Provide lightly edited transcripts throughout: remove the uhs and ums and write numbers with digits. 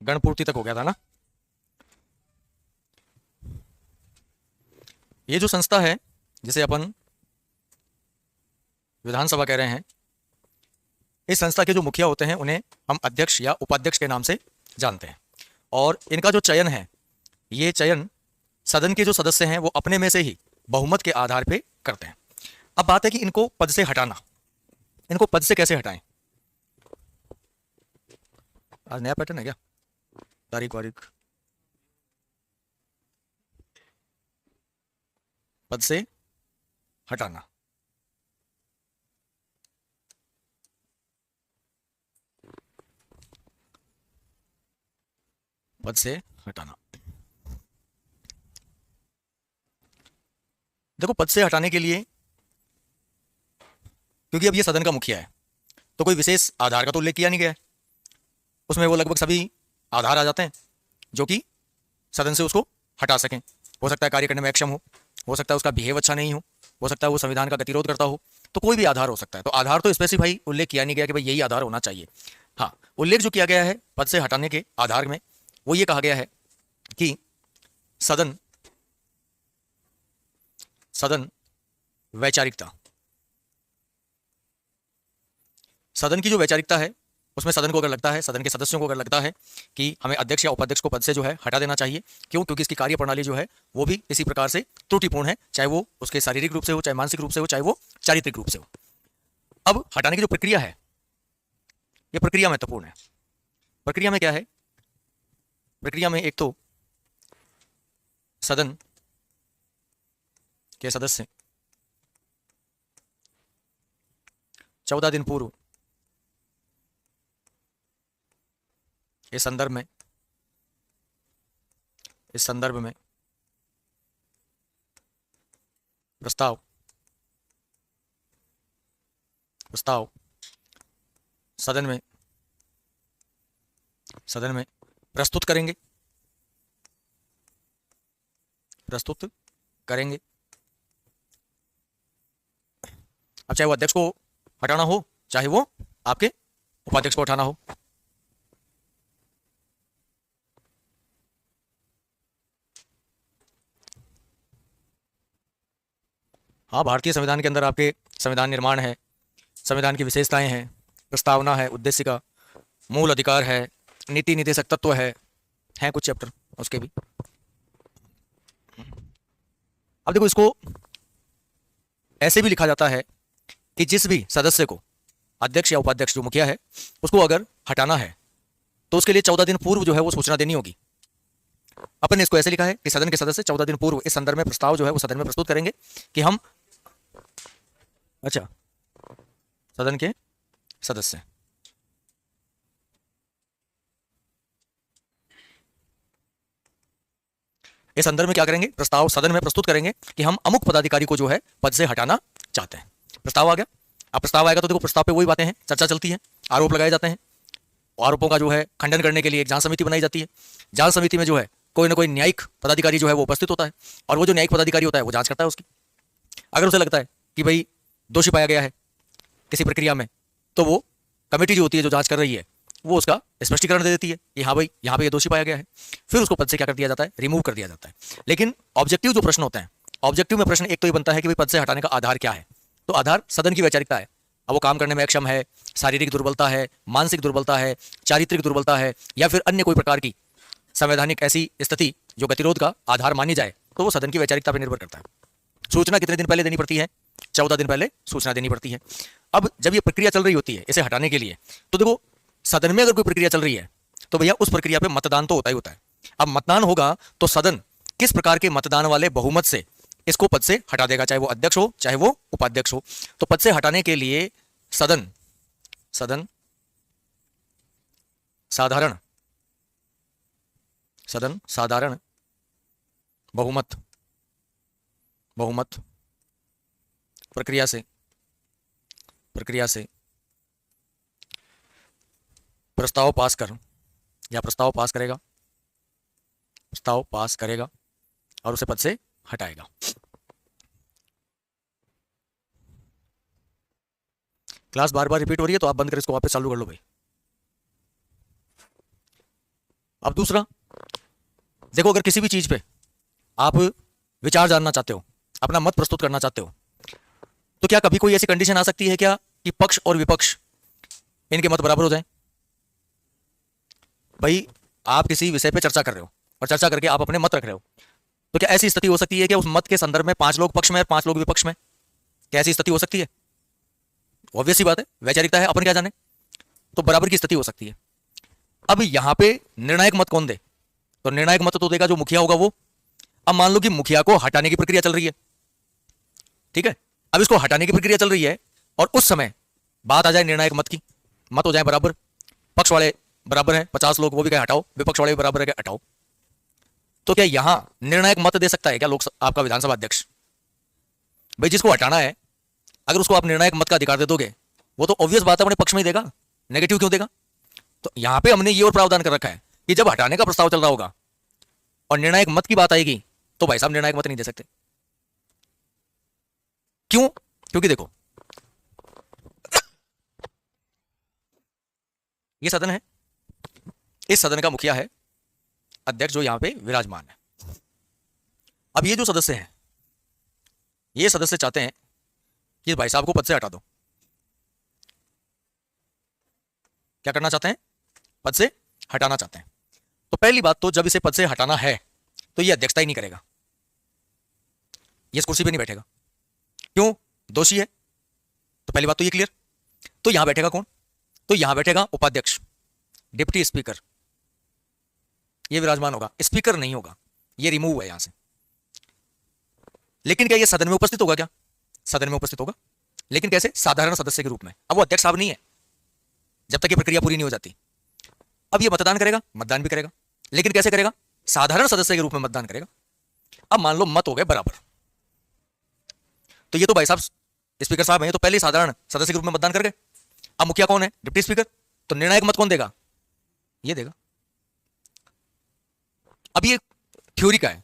गणपूर्ति तक हो गया था ना। ये जो संस्था है जिसे अपन विधानसभा कह रहे हैं, इस संस्था के जो मुखिया होते हैं उन्हें हम अध्यक्ष या उपाध्यक्ष के नाम से जानते हैं। और इनका जो चयन है, ये चयन सदन के जो सदस्य हैं वो अपने में से ही बहुमत के आधार पे करते हैं। अब बात है कि इनको पद से हटाना, इनको पद से कैसे हटाएं। आज नया पैटर्न है क्या, तारीख वारीख, पद से हटाना। पद से हटाना, देखो पद से हटाने के लिए, क्योंकि अब ये सदन का मुखिया है तो कोई विशेष आधार का तो उल्लेख किया नहीं गया है, उसमें वो लगभग सभी आधार आ जाते हैं जो कि सदन से उसको हटा सकें। हो सकता है कार्य करने में अक्षम हो सकता है उसका बिहेव अच्छा नहीं हो सकता है वो संविधान का गतिरोध करता हो, तो कोई भी आधार हो सकता है। तो आधार तो स्पेसिफाई उल्लेख किया नहीं गया कि भाई यही आधार होना चाहिए। हाँ, उल्लेख जो किया गया है पद से हटाने के आधार में, वो ये कहा गया है कि सदन वैचारिकता, सदन की जो वैचारिकता है उसमें सदन को अगर लगता है, सदन के सदस्यों को अगर लगता है कि हमें अध्यक्ष या उपाध्यक्ष को पद से जो है हटा देना चाहिए, क्यों, क्योंकि इसकी कार्यप्रणाली जो है वो भी इसी प्रकार से त्रुटिपूर्ण है, चाहे वो उसके शारीरिक रूप से हो, चाहे मानसिक रूप से हो, चाहे वो चारित्रिक रूप से हो। अब हटाने की जो प्रक्रिया है, ये प्रक्रिया महत्वपूर्ण है। प्रक्रिया में क्या है, प्रक्रिया में एक तो सदन के सदस्य 14 दिन पूर्व इस संदर्भ में प्रस्ताव सदन में प्रस्तुत करेंगे। अब चाहे वो अध्यक्ष को हटाना हो, चाहे वो आपके उपाध्यक्ष को हटाना हो। हाँ, भारतीय संविधान के अंदर आपके संविधान निर्माण है, संविधान की विशेषताएं हैं, प्रस्तावना है, उद्देश्य का मूल अधिकार है, नीति निदेशक तत्व है कुछ चैप्टर उसके भी। अब देखो, इसको ऐसे भी लिखा जाता है कि जिस भी सदस्य को अध्यक्ष या उपाध्यक्ष जो मुखिया है उसको अगर हटाना है तो उसके लिए 14 दिन पूर्व जो है वो सूचना देनी होगी। अपन ने इसको ऐसे लिखा है कि सदन के सदस्य 14 दिन पूर्व इस संदर्भ में प्रस्ताव जो है वो सदन में प्रस्तुत करेंगे कि हम, अच्छा, सदन के सदस्य इस संदर्भ में क्या करेंगे, प्रस्ताव सदन में प्रस्तुत करेंगे कि हम अमुक पदाधिकारी को जो है पद से हटाना चाहते हैं। प्रस्ताव आ गया। अब प्रस्ताव आएगा तो देखो प्रस्ताव पे वही बातें हैं, चर्चा चलती है, आरोप लगाए जाते हैं, आरोपों का जो है खंडन करने के लिए एक जांच समिति बनाई जाती है। जांच समिति में जो है कोई ना कोई न्यायिक पदाधिकारी जो है वो उपस्थित होता है और वो जो न्यायिक पदाधिकारी होता है वो जांच करता है उसकी। अगर उसे लगता है कि भाई दोषी पाया गया है किसी प्रक्रिया में, तो वो कमेटी जो होती है जो जांच कर रही है वो उसका स्पष्टीकरण दे देती है कि हाँ भाई यहाँ पे ये दोषी पाया गया है, फिर उसको पद से क्या कर दिया जाता है, रिमूव कर दिया जाता है। लेकिन ऑब्जेक्टिव जो प्रश्न होते हैं, ऑब्जेक्टिव में प्रश्न एक तो ये बनता है कि भाई पद से हटाने का आधार क्या है, तो आधार सदन की वैचारिकता है। अब वो काम करने में अक्षम है, शारीरिक दुर्बलता है, मानसिक दुर्बलता है, चारित्रिक दुर्बलता है, या फिर अन्य कोई प्रकार की संवैधानिक ऐसी स्थिति जो गतिरोध का आधार मानी जाए, तो वो सदन की वैचारिकता पर निर्भर करता है। सूचना कितने दिन पहले देनी पड़ती है, 14 दिन पहले सूचना देनी पड़ती है। अब जब ये प्रक्रिया चल रही होती है इसे हटाने के लिए, तो देखो सदन में अगर कोई प्रक्रिया चल रही है तो भैया उस प्रक्रिया पे मतदान तो होता ही होता है। अब मतदान होगा तो सदन किस प्रकार के मतदान वाले बहुमत से इसको पद से हटा देगा, चाहे वो अध्यक्ष हो चाहे वो उपाध्यक्ष हो। तो पद से हटाने के लिए सदन साधारण बहुमत प्रक्रिया से प्रस्ताव पास करेगा और उसे पद से हटाएगा। क्लास बार बार रिपीट हो रही है तो आप बंद कर इसको वापस चालू कर लो भाई। अब दूसरा, देखो अगर किसी भी चीज पे आप विचार जानना चाहते हो, अपना मत प्रस्तुत करना चाहते हो, तो क्या कभी कोई ऐसी कंडीशन आ सकती है क्या कि पक्ष और विपक्ष इनके मत बराबर हो जाएं? भाई आप किसी विषय पे चर्चा कर रहे हो और चर्चा करके आप अपने मत रख रहे हो, तो क्या ऐसी स्थिति हो सकती है कि उस मत के संदर्भ में 5 लोग पक्ष में और 5 लोग विपक्ष में? क्या ऐसी स्थिति हो सकती है? ऑब्वियस सी बात है, वैचारिकता है, अपन क्या जाने। तो बराबर की स्थिति हो सकती है। अब यहां पे निर्णायक मत कौन दे? तो निर्णायक मत तो देगा जो मुखिया होगा वो। अब मान लो कि मुखिया को हटाने की प्रक्रिया चल रही है, ठीक है, अब इसको हटाने की प्रक्रिया चल रही है और उस समय बात आ जाए निर्णायक मत की, मत हो जाए बराबर, पक्ष वाले बराबर है 50 लोग, वो भी कहे हटाओ, विपक्ष वाले भी बराबर है हटाओ, तो क्या यहां निर्णायक मत दे सकता है क्या लोग आपका विधानसभा अध्यक्ष? भाई जिसको हटाना है अगर उसको आप निर्णायक मत का अधिकार दे दोगे, वो तो ऑब्वियस बात है अपने पक्ष में ही देगा, नेगेटिव क्यों देगा? तो यहां पे हमने ये और प्रावधान कर रखा है कि जब हटाने का प्रस्ताव चल रहा होगा और निर्णायक मत की बात आएगी तो भाई साहब निर्णायक मत नहीं दे सकते। क्यों? क्योंकि देखो ये सदन है, इस सदन का मुखिया है अध्यक्ष जो यहां पे विराजमान है। अब ये जो सदस्य हैं, ये सदस्य चाहते हैं कि भाई साहब को पद से हटा दो। क्या करना चाहते हैं? पद से हटाना चाहते हैं। तो पहली बात तो जब इसे पद से हटाना है तो ये अध्यक्षता ही नहीं करेगा, ये इस कुर्सी पे नहीं बैठेगा। क्यों? दोषी है। तो पहली बात तो ये क्लियर। तो यहां बैठेगा कौन? तो यहां बैठेगा उपाध्यक्ष, डिप्टी स्पीकर, ये विराजमान होगा, स्पीकर नहीं होगा, ये रिमूव है यहां से। लेकिन क्या ये सदन में उपस्थित होगा? क्या सदन में उपस्थित होगा, लेकिन कैसे? साधारण सदस्य के रूप में। अब वो अध्यक्ष साहब नहीं है जब तक ये प्रक्रिया पूरी नहीं हो जाती। अब ये मतदान करेगा, मतदान भी करेगा, लेकिन कैसे करेगा? साधारण सदस्य के रूप में मतदान करेगा। अब मान लो मत हो गए बराबर, तो ये तो भाई साहब स्पीकर साहब हैं, तो पहले साधारण सदस्य के रूप में मतदान कर गए। अब मुखिया कौन है? Deputy speaker. तो निर्णायक मत कौन देगा? ये देगा। अब ये थ्योरी का है,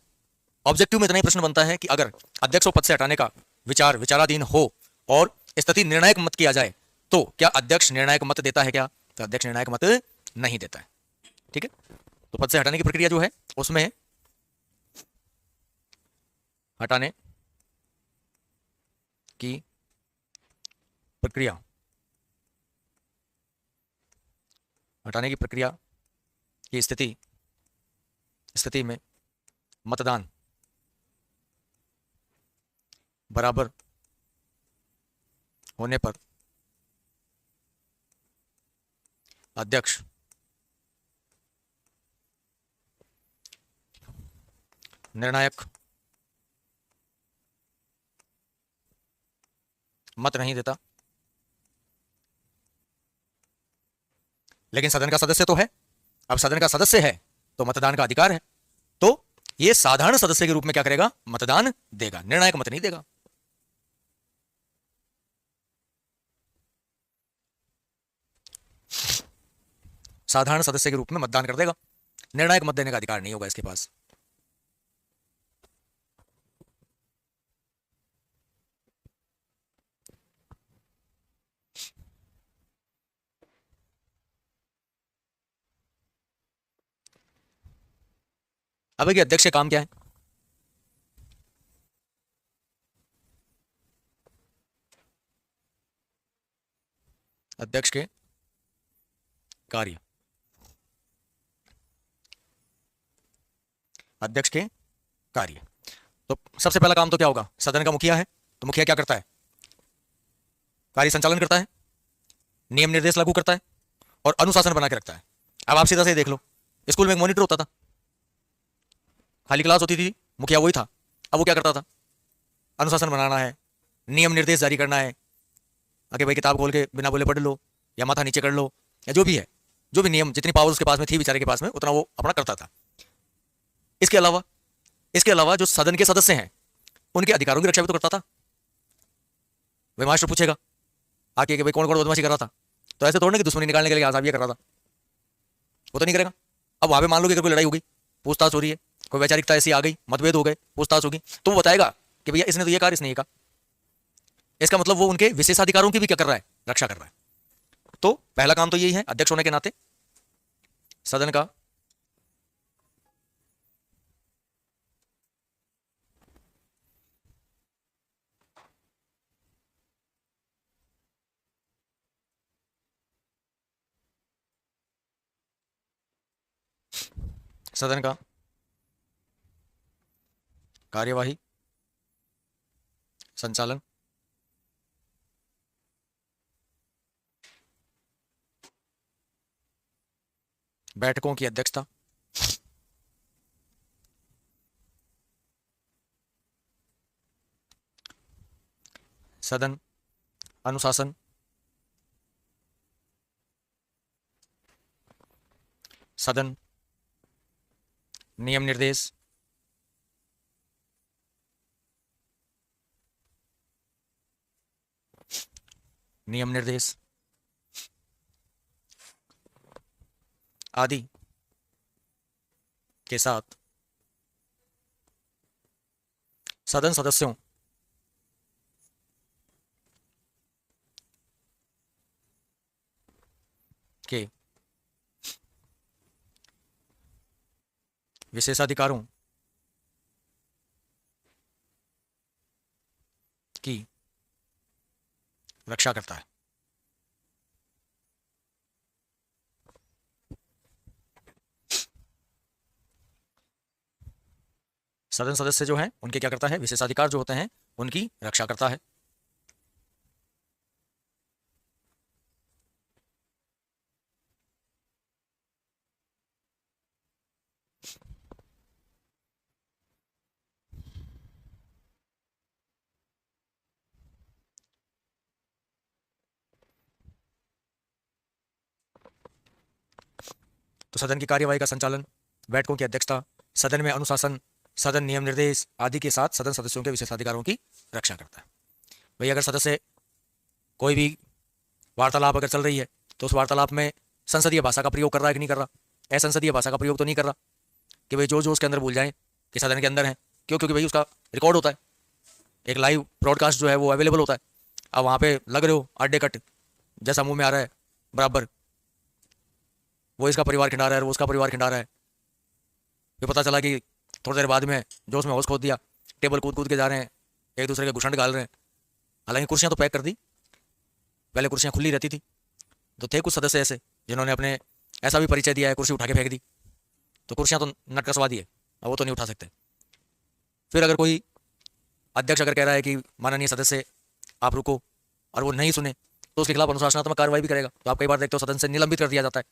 ऑब्जेक्टिव में इतना ही प्रश्न बनता है कि अगर अध्यक्ष को पद से हटाने का विचाराधीन हो और स्थिति निर्णायक मत किया जाए तो क्या अध्यक्ष निर्णायक मत देता है क्या? तो अध्यक्ष निर्णायक मत नहीं देता है। ठीक है, तो पद से हटाने की प्रक्रिया जो है उसमें हटाने की प्रक्रिया की स्थिति में मतदान बराबर होने पर अध्यक्ष निर्णायक मत नहीं देता, लेकिन सदन का सदस्य तो है। अब सदन का सदस्य है तो मतदान का अधिकार है, तो ये साधारण सदस्य के रूप में क्या करेगा? मतदान देगा, निर्णायक मत नहीं देगा। साधारण सदस्य के रूप में मतदान कर देगा, निर्णायक मत देने का अधिकार नहीं होगा इसके पास। अब ये अध्यक्ष का काम क्या है? अध्यक्ष के कार्य, अध्यक्ष के कार्य। तो सबसे पहला काम तो क्या होगा? सदन का मुखिया है तो मुखिया क्या करता है? कार्य संचालन करता है, नियम निर्देश लागू करता है और अनुशासन बना के रखता है। अब आप सीधा से देख लो, स्कूल में एक मॉनिटर होता था, खाली क्लास होती थी, मुखिया वही था। अब वो क्या करता था? अनुशासन बनाना है, नियम निर्देश जारी करना है, आगे भाई किताब खोल के बिना बोले पढ़ लो या माथा नीचे कर लो या जो भी है, जो भी नियम, जितनी पावर उसके पास में थी बेचारे के पास में, उतना वो अपना करता था। इसके अलावा जो सदन के सदस्य हैं उनके अधिकारों की रक्षा भी तो करता था। भाई मास्टर पूछेगा आके कि भाई कौन कौन बदमाशी कर रहा था, तो ऐसे थोड़ा ना कि दुश्मनी निकालने के लिए साहब ये कर रहा था, वो तो नहीं करेगा। अब वहां पे मान लो कि अगर कोई लड़ाई हो गई, पूछताछ हो रही है, कोई वैचारिकता ऐसी आ गई, मतभेद हो गए, पूछताछ होगी, तो वो बताएगा कि भैया इसने तो ये कहा, इसने ये कहा। इसका मतलब वो उनके विशेषाधिकारों की भी क्या कर रहा है? रक्षा कर रहा है। तो पहला काम तो यही है अध्यक्ष होने के नाते, सदन का सदन का कार्यवाही संचालन बैठकों की अध्यक्षता सदन अनुशासन सदन नियम निर्देश नियम निर्देश आदि के साथ सदन सदस्यों के विशेषाधिकारों की रक्षा करता है। सदन सदस्य जो हैं उनके क्या करता है, विशेषाधिकार जो होते हैं उनकी रक्षा करता है। तो सदन की कार्यवाही का संचालन, बैठकों की अध्यक्षता, सदन में अनुशासन, सदन नियम निर्देश आदि के साथ सदन सदस्यों के विशेषाधिकारों की रक्षा करता है। भाई अगर सदस्य कोई भी वार्तालाप अगर चल रही है तो उस वार्तालाप में संसदीय भाषा का प्रयोग कर रहा है कि नहीं कर रहा, असंसदीय भाषा का प्रयोग तो नहीं कर रहा कि भाई जो जो उसके अंदर भूल जाए कि सदन के अंदर है। क्यों? क्योंकि भाई उसका रिकॉर्ड होता है, एक लाइव ब्रॉडकास्ट जो है वो अवेलेबल होता है। अब वहाँ पे लग रहे हो आडे कट जैसा मुंह में आ रहा है बराबर, वो इसका परिवार खिंडा रहा है, वो उसका परिवार खिंडा रहा है। फिर पता चला कि थोड़ी देर बाद में जोश में होश खो दिया, टेबल कूद कूद के जा रहे हैं, एक दूसरे के घुसंड गाल रहे हैं। हालांकि कुर्सियां तो पैक कर दी, पहले कुर्सियां खुली रहती थी। तो थे कुछ सदस्य ऐसे जिन्होंने अपने ऐसा भी परिचय दिया है, कुर्सी उठा के फेंक दी। तो कुर्सियां तो नट कसवा दिए, अब वो तो नहीं उठा सकते। फिर अगर कोई अध्यक्ष अगर कह रहा है कि माननीय सदस्य आप रुको, और वो नहीं सुने तो उसके खिलाफ अनुशासनात्मक कार्रवाई भी करेगा। तो आप कई बार देखते हो सदन से निलंबित कर दिया जाता है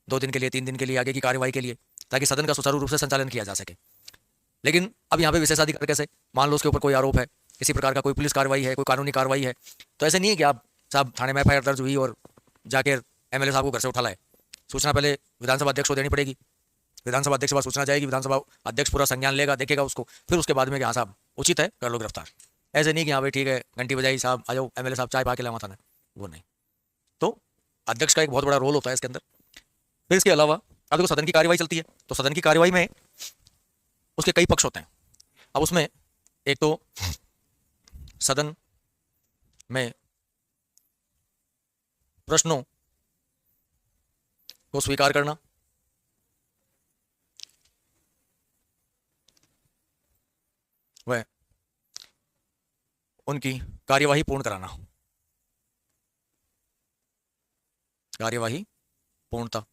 2 दिन के लिए, 3 दिन के लिए आगे की कार्रवाई के लिए, ताकि सदन का सुचारू रूप से संचालन किया जा सके। लेकिन अब यहाँ पे विशेषाधिकार कैसे, मान लो उसके ऊपर कोई आरोप है, किसी प्रकार का कोई पुलिस कार्रवाई है, कोई कानूनी कार्रवाई है, तो ऐसे नहीं है कि आप साहब थाने में एफआईआर दर्ज हुई और जाके एमएलए साहब को घर से उठा लाए। सूचना पहले विधानसभा अध्यक्ष को देनी पड़ेगी, विधानसभा अध्यक्ष के पास सूचना जाएगी, विधानसभा अध्यक्ष पूरा संज्ञान लेगा, देखेगा उसको, फिर उसके बाद में कि हाँ साहब उचित है कर लो गिरफ्तार। ऐसे नहीं कि हाँ भाई ठीक है घंटी बजाई साहब आ जाओ एमएलए साहब चाय पा के लावा थाने, वो नहीं। तो अध्यक्ष का एक बहुत बड़ा रोल होता है इसके अंदर। फिर इसके अलावा अब देखो सदन की कार्यवाही चलती है, तो सदन की कार्यवाही में उसके कई पक्ष होते हैं। अब उसमें एक तो सदन में प्रश्नों को स्वीकार करना, वह उनकी कार्यवाही पूर्ण कराना, कार्यवाही पूर्णता।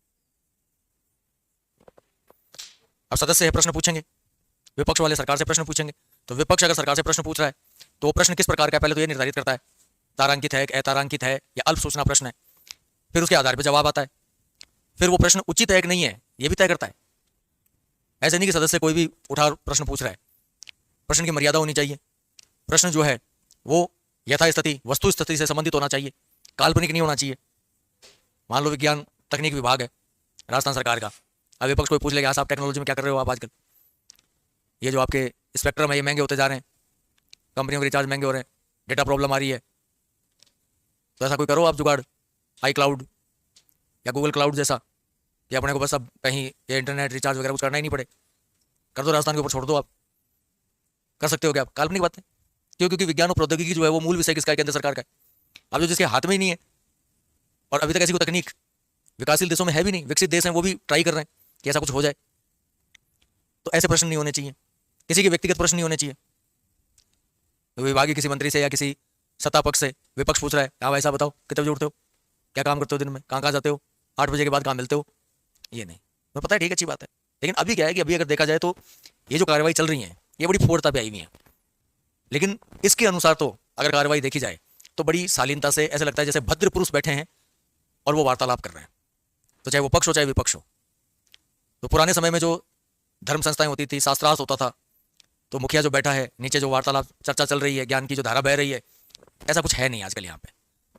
अब सदस्य प्रश्न पूछेंगे, विपक्ष वाले सरकार से प्रश्न पूछेंगे। तो विपक्ष अगर सरकार से प्रश्न पूछ रहा है तो वो प्रश्न किस प्रकार का है पहले तो ये निर्धारित करता है, तारांकित है, अतारांकित है या अल्प सूचना प्रश्न है। फिर उसके आधार पर जवाब आता है। फिर वो प्रश्न उचित है कि नहीं है ये भी तय करता है। ऐसे नहीं कि सदस्य कोई भी उठा प्रश्न पूछ रहा है, प्रश्न की मर्यादा होनी चाहिए। प्रश्न जो है वो यथास्थिति वस्तु स्थिति से संबंधित होना चाहिए, काल्पनिक नहीं होना चाहिए। मान लो विज्ञान तकनीक विभाग है राजस्थान सरकार का, अब विपक्ष कोई पूछ लेगा आप टेक्नोलॉजी में क्या कर रहे हो आप आजकल, ये जो आपके स्पेक्ट्रम है ये महंगे होते जा रहे हैं, कंपनियों के रिचार्ज महंगे हो रहे हैं, डेटा प्रॉब्लम आ रही है, तो ऐसा कोई करो आप जुगाड़, आई क्लाउड या गूगल क्लाउड जैसा, कि अपने को बस अब कहीं ये इंटरनेट रिचार्ज वगैरह कुछ करना ही नहीं पड़े, कर दो, राजस्थान के ऊपर छोड़ दो। आप कर सकते हो क्या? काल्पनिक बात है। क्यों? क्योंकि विज्ञान और प्रौद्योगिकी जो है वो मूल विषय किसका है? केंद्र सरकार का है। अब जो जिसके हाथ में ही नहीं है और अभी तक ऐसी कोई तकनीक विकासशील देशों में है भी नहीं, विकसित देश हैं वो भी ट्राई कर रहे हैं कि ऐसा कुछ हो जाए, तो ऐसे प्रश्न नहीं होने चाहिए, किसी के व्यक्तिगत प्रश्न नहीं होने चाहिए। तो विभागीय किसी मंत्री से या किसी सत्ता पक्ष से विपक्ष पूछ रहा है हाँ भाई साहब बताओ कितने बजे उठते हो, क्या काम करते हो दिन में, कहाँ कहाँ जाते हो, 8 बजे के बाद कहाँ मिलते हो, ये नहीं। मैं पता है ठीक है अच्छी बात है, लेकिन अभी क्या है कि अभी अगर देखा जाए तो ये जो कार्रवाई चल रही है ये बड़ी फोड़ता पे आई हुई है, लेकिन इसके अनुसार तो अगर कार्रवाई देखी जाए तो बड़ी शालीनता से ऐसा लगता है जैसे भद्र पुरुष बैठे हैं और वो वार्तालाप कर रहे हैं। तो चाहे वो पक्ष हो चाहे विपक्ष हो। तो पुराने समय में जो धर्म संस्थाएं होती थी, शास्त्रार्थ होता था, तो मुखिया जो बैठा है, नीचे जो वार्तालाप चर्चा चल रही है, ज्ञान की जो धारा बह रही है, ऐसा कुछ है नहीं आजकल यहाँ पे।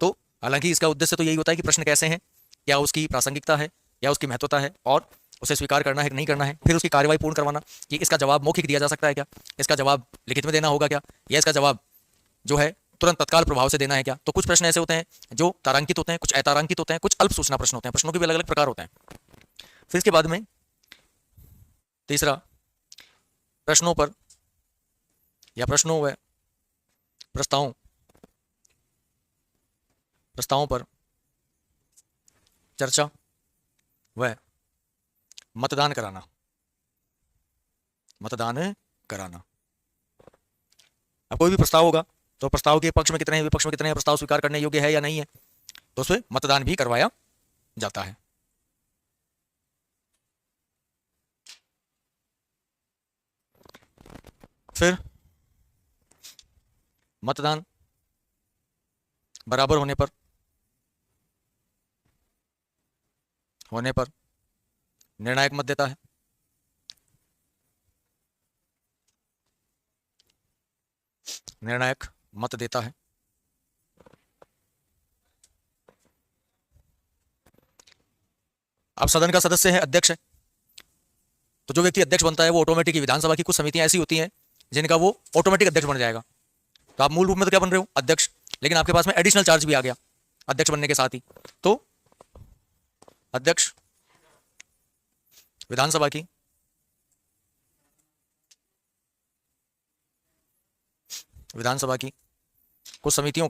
तो हालांकि इसका उद्देश्य तो यही होता है कि प्रश्न कैसे हैं, क्या उसकी प्रासंगिकता है, क्या उसकी महत्वता है, और उसे स्वीकार करना है कि नहीं करना है, फिर उसकी कार्रवाई पूर्ण करवाना कि इसका जवाब मौखिक दिया जा सकता है क्या, इसका जवाब लिखित में देना होगा क्या, या इसका जवाब जो है तुरंत तत्काल प्रभाव से देना है क्या। तो कुछ प्रश्न ऐसे होते हैं जो तारांकित होते हैं, कुछ अतारांकित होते हैं, कुछ अल्प सूचना प्रश्न होते हैं। प्रश्नों के भी अलग अलग प्रकार होते हैं। फिर इसके बाद में तीसरा, प्रश्नों पर या प्रश्नों व प्रस्तावों पर चर्चा व मतदान कराना। अब कोई भी प्रस्ताव होगा तो प्रस्ताव के पक्ष में कितने हैं, विपक्ष में कितने हैं, प्रस्ताव स्वीकार करने योग्य है या नहीं है, तो उस पर मतदान भी करवाया जाता है। फिर मतदान बराबर होने पर निर्णायक मत देता है। निर्णायक मत देता है। अब सदन का सदस्य है, अध्यक्ष है, तो जो व्यक्ति अध्यक्ष बनता है वो ऑटोमेटिक, विधानसभा की कुछ समितियां ऐसी होती हैं जिनका वो ऑटोमेटिक अध्यक्ष बन जाएगा। तो आप मूल रूप में तो क्या बन रहे हो, अध्यक्ष, लेकिन आपके पास में एडिशनल चार्ज भी आ गया अध्यक्ष बनने के साथ ही। तो अध्यक्ष विधानसभा की कुछ समितियों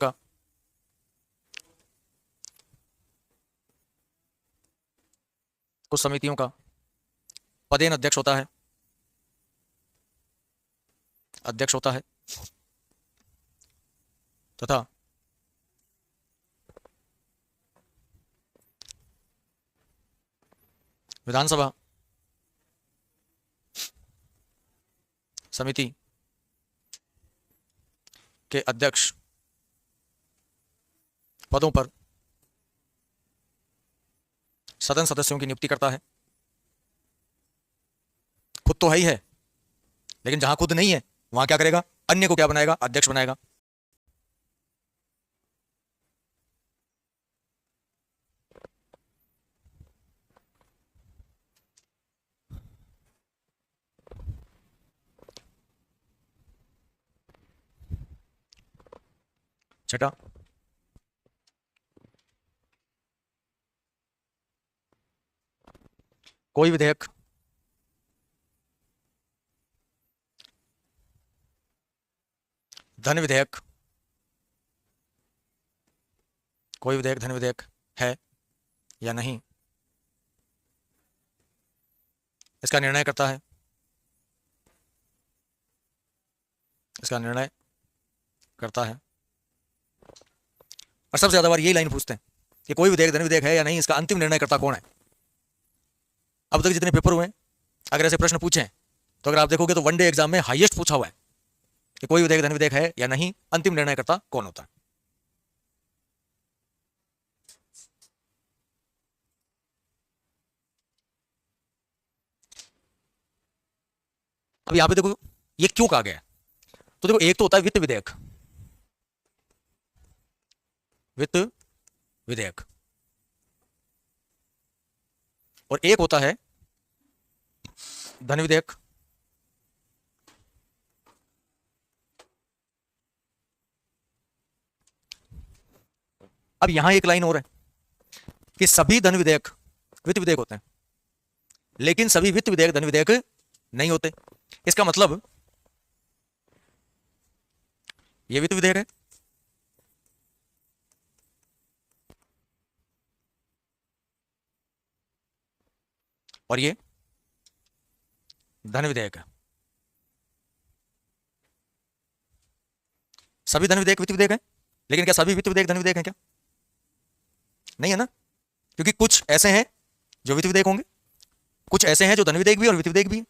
का पदेन अध्यक्ष होता है तथा विधानसभा समिति के अध्यक्ष पदों पर सदन सदस्यों की नियुक्ति करता है। खुद तो है ही है, लेकिन जहां खुद नहीं है वहां क्या करेगा, अन्य को क्या बनाएगा, अध्यक्ष बनाएगा। छठा, कोई विधेयक धन विधेयक है या नहीं, इसका निर्णय करता है। और सबसे ज्यादा बार यही लाइन पूछते हैं कि कोई विधेयक धन विधेयक है या नहीं, इसका अंतिम निर्णय करता कौन है। अब तक जितने पेपर हुए, अगर ऐसे प्रश्न पूछें तो अगर आप देखोगे तो वनडे एग्जाम में हाईएस्ट पूछा हुआ है कि कोई विधेयक धन विधेयक है या नहीं, अंतिम निर्णय करता कौन होता है। अब यहां पे देखो ये क्यों कहा गया है, तो देखो एक तो होता है वित्त विधेयक और एक होता है धन विधेयक। अब यहां एक लाइन और है कि सभी धन विधेयक वित्त विधेयक होते हैं, लेकिन सभी वित्त विधेयक धन विधेयक नहीं होते। इसका मतलब ये वित्त विधेयक है और ये धन विधेयक है। सभी धन विधेयक वित्त विधेयक है, लेकिन क्या सभी वित्त विधेयक धन विधेयक है क्या? नहीं है ना, क्योंकि कुछ ऐसे हैं जो वित्त विधेयक होंगे, कुछ ऐसे हैं जो धन विधेयक भी और वित्त विधेयक भी है।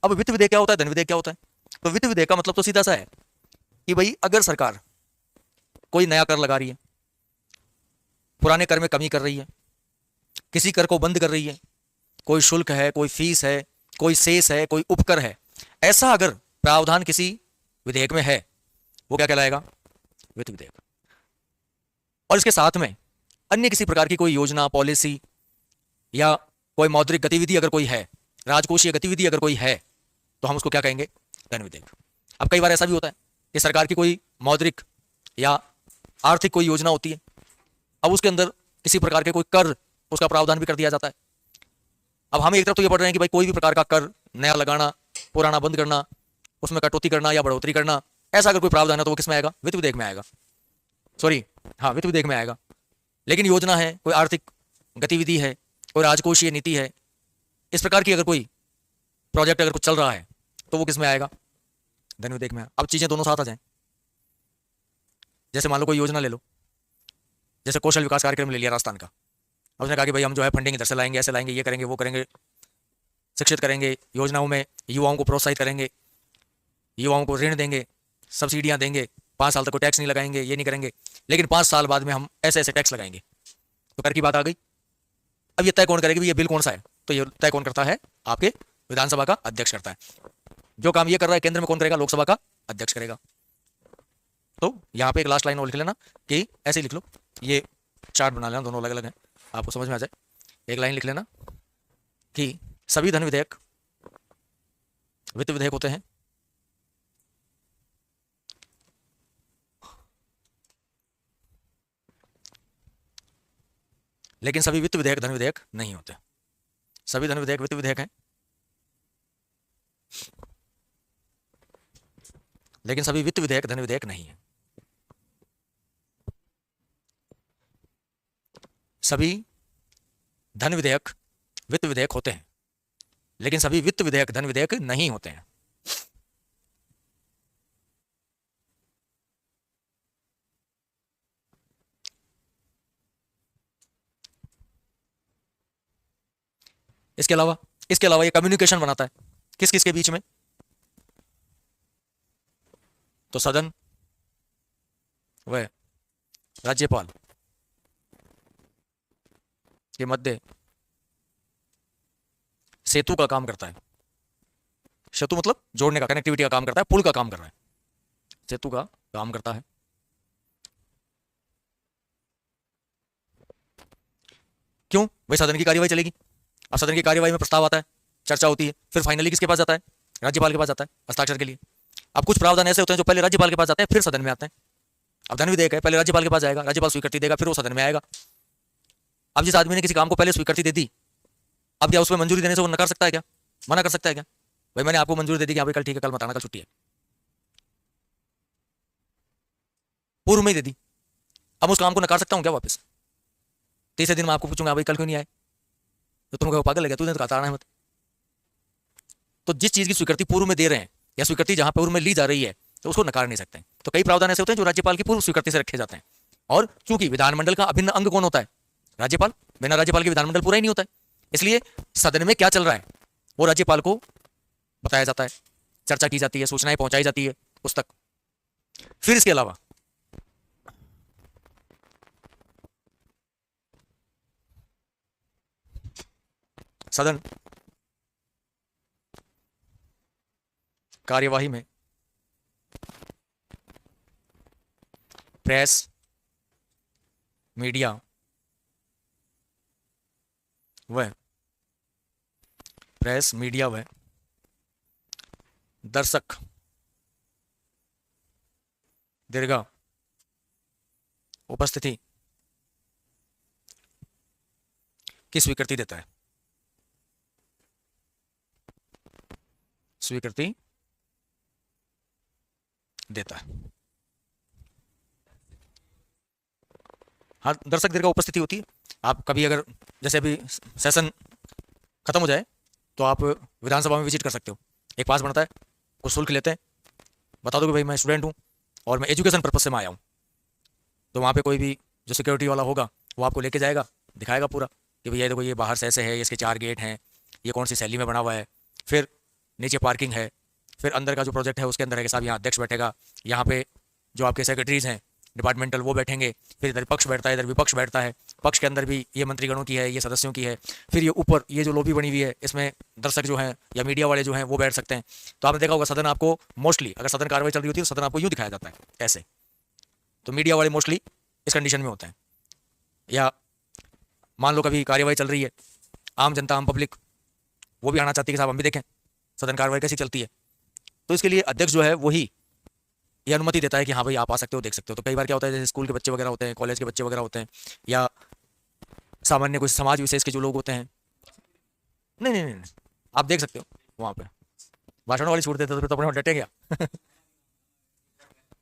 अब वित्त विधेयक क्या होता है, धन विधेयक क्या होता है? तो वित्त विधेयक का मतलब तो सीधा सा है कि भाई अगर सरकार कोई नया कर लगा रही है, पुराने कर में कमी कर रही है, किसी कर को बंद कर रही है, कोई शुल्क है, कोई फीस है, कोई सेस है, कोई उपकर है, ऐसा अगर प्रावधान किसी विधेयक में है, वो क्या कहलाएगा? वित्त विधेयक। और इसके साथ में अन्य किसी प्रकार की कोई योजना, पॉलिसी या कोई मौद्रिक गतिविधि अगर कोई है, राजकोषीय गतिविधि अगर कोई है, तो हम उसको क्या कहेंगे? धन विधेयक। अब कई बार ऐसा भी होता है कि सरकार की कोई मौद्रिक या आर्थिक कोई योजना होती है, अब उसके अंदर किसी प्रकार के कोई कर, उसका प्रावधान भी कर दिया जाता है। अब हम एक तरफ तो ये पढ़ रहे हैं कि भाई कोई भी प्रकार का कर नया लगाना, पुराना बंद करना, उसमें कटौती करना या बढ़ोतरी करना, ऐसा अगर कोई प्रावधान है तो वो किस में आएगा? वित्त विधेयक में आएगा। सॉरी, हाँ, वित्त विधेयक में आएगा। लेकिन योजना है, कोई आर्थिक गतिविधि है, कोई राजकोषीय नीति है, इस प्रकार की अगर कोई प्रोजेक्ट अगर कुछ चल रहा है, तो वो किस में आएगा? धन विधेयक में। अब चीजें दोनों साथ आ जाएं, जैसे मान लो कोई योजना ले लो, जैसे कौशल विकास कार्यक्रम ले लिया राजस्थान का। अब उसने कहा कि भाई हम जो है फंडिंग इधर से लाएंगे, ऐसे लाएंगे, ये करेंगे, वो करेंगे, शिक्षित करेंगे, योजनाओं में युवाओं को प्रोत्साहित करेंगे, युवाओं को ऋण देंगे, सब्सिडियां देंगे, 5 साल तक कोई टैक्स नहीं लगाएंगे, ये नहीं करेंगे, लेकिन 5 साल बाद में हम ऐसे ऐसे टैक्स लगाएंगे। तो कर की बात आ गई। अब ये तय कौन करेगा ये बिल कौन सा है? तो ये तय कौन करता है? आपके विधानसभा का अध्यक्ष करता है। जो काम ये कर रहा है केंद्र में कौन करेगा? लोकसभा का अध्यक्ष करेगा। तो यहाँ पे एक लास्ट लाइन और लिख लेना कि ऐसे ही लिख लो, ये चार्ट बना लेना, दोनों अलग अलग हैं, आपको समझ में आ जाए। एक लाइन लिख लेना कि सभी धन विधेयक वित्त विधेयक होते हैं, लेकिन सभी वित्त विधेयक धन विधेयक नहीं होते। सभी धन विधेयक वित्त विधेयक हैं, लेकिन सभी वित्त विधेयक धन विधेयक नहीं है। सभी धन विधेयक वित्त विधेयक होते हैं, लेकिन सभी वित्त विधेयक धन विधेयक नहीं होते हैं। इसके अलावा ये कम्युनिकेशन बनाता है किस किस के बीच में? तो सदन व राज्यपाल के मध्य सेतु का काम करता है। सेतु मतलब जोड़ने का, कनेक्टिविटी का काम करता है, पुल का काम कर रहा है, सेतु का काम करता है। क्यों? भाई सदन की कार्यवाही चलेगी। अब सदन की कार्यवाही में प्रस्ताव आता है, चर्चा होती है, फिर फाइनली किसके पास जाता है? राज्यपाल के पास जाता है हस्ताक्षर के लिए। अब कुछ प्रावधान ऐसे होते हैं जो पहले राज्यपाल के पास जाते हैं, फिर सदन में आते हैं। अब धन विधेयक है, पहले राज्यपाल के पास जाएगा, राज्यपाल स्वीकृति देगा, फिर वो सदन में आएगा। अब जिस आदमी ने किसी काम को पहले स्वीकृति दे दी, अब क्या उसमें मंजूरी देने से वो नकार सकता है क्या? मना कर सकता है क्या? भाई मैंने आपको मंजूरी दे दी कि हाँ भाई कल ठीक है, कल मत आना, कल छुट्टी है, पूर्व में ही दे दी। अब उस काम को नकार सकता हूँ क्या वापस? तीसरे दिन मैं आपको पूछूंगा भाई कल क्यों नहीं आए, तो तुम कहो पागल लगे, तूने तो कहा मत। तो जिस चीज की स्वीकृति पूर्व में दे रहे हैं या स्वीकृति जहां पूर्व में ली जा रही है, तो उसको नकार नहीं सकते। तो कई प्रावधान ऐसे होते हैं जो राज्यपाल की पूर्व स्वीकृति से रखे जाते हैं। और चूंकि विधानमंडल का अभिन्न अंग कौन होता है? राज्यपाल। बिना राज्यपाल के विधानमंडल पूरा ही नहीं होता है, इसलिए सदन में क्या चल रहा है वो राज्यपाल को बताया जाता है, चर्चा की जाती है, सूचनाएं पहुंचाई जाती है उस तक। फिर इसके अलावा सदन कार्यवाही में प्रेस, मीडिया व दर्शक दीर्घ उपस्थिति की स्वीकृति देता है। स्वीकृति देता है। हाँ, दर्शक दीर्घ उपस्थिति होती है। आप कभी अगर जैसे अभी सेशन खत्म हो जाए तो आप विधानसभा में विजिट कर सकते हो, एक पास बनता है, कुछ शुल्क लेते हैं, बता दो कि भाई मैं स्टूडेंट हूँ और मैं एजुकेशन पर्पज से मैं आया हूँ, तो वहाँ पे कोई भी जो सिक्योरिटी वाला होगा वो आपको लेके जाएगा, दिखाएगा पूरा कि भैया देखो ये बाहर से ऐसे है, इसके 4 गेट हैं, ये कौन सी शैली में बना हुआ है, फिर नीचे पार्किंग है, फिर अंदर का जो प्रोजेक्ट है उसके अंदर है कि साहब यहाँ अध्यक्ष बैठेगा, यहाँ पे जो आपके सेक्रेटरीज हैं डिपार्टमेंटल वो बैठेंगे, फिर इधर पक्ष बैठता है, इधर विपक्ष बैठता है, पक्ष के अंदर भी ये मंत्रीगणों की है, ये सदस्यों की है, फिर ये ऊपर ये जो लॉबी बनी हुई है इसमें दर्शक जो हैं या मीडिया वाले जो हैं वो बैठ सकते हैं। तो आपने देखा होगा सदन आपको मोस्टली, अगर सदन कार्रवाई चल रही होती है तो सदन आपको यूँ दिखाया जाता है ऐसे, तो मीडिया वाले मोस्टली इस कंडीशन में होते हैं। या मान लो कभी कार्यवाही चल रही है, आम जनता, आम पब्लिक वो भी आना चाहती है कि साहब हम भी देखें सदन कार्रवाई कैसी चलती है, तो इसके लिए अध्यक्ष जो है वही ये अनुमति देता है कि हाँ भाई आप आ सकते हो, देख सकते हो। तो कई बार क्या होता है, जैसे स्कूल के बच्चे वगैरह होते हैं, कॉलेज के बच्चे वगैरह होते हैं, या सामान्य कोई समाज विशेष के जो लोग होते हैं, नहीं नहीं नहीं, नहीं, आप देख सकते हो वहाँ पे भाषण वाली छूट देते तो फिर तो अपने वहाँ डटे गया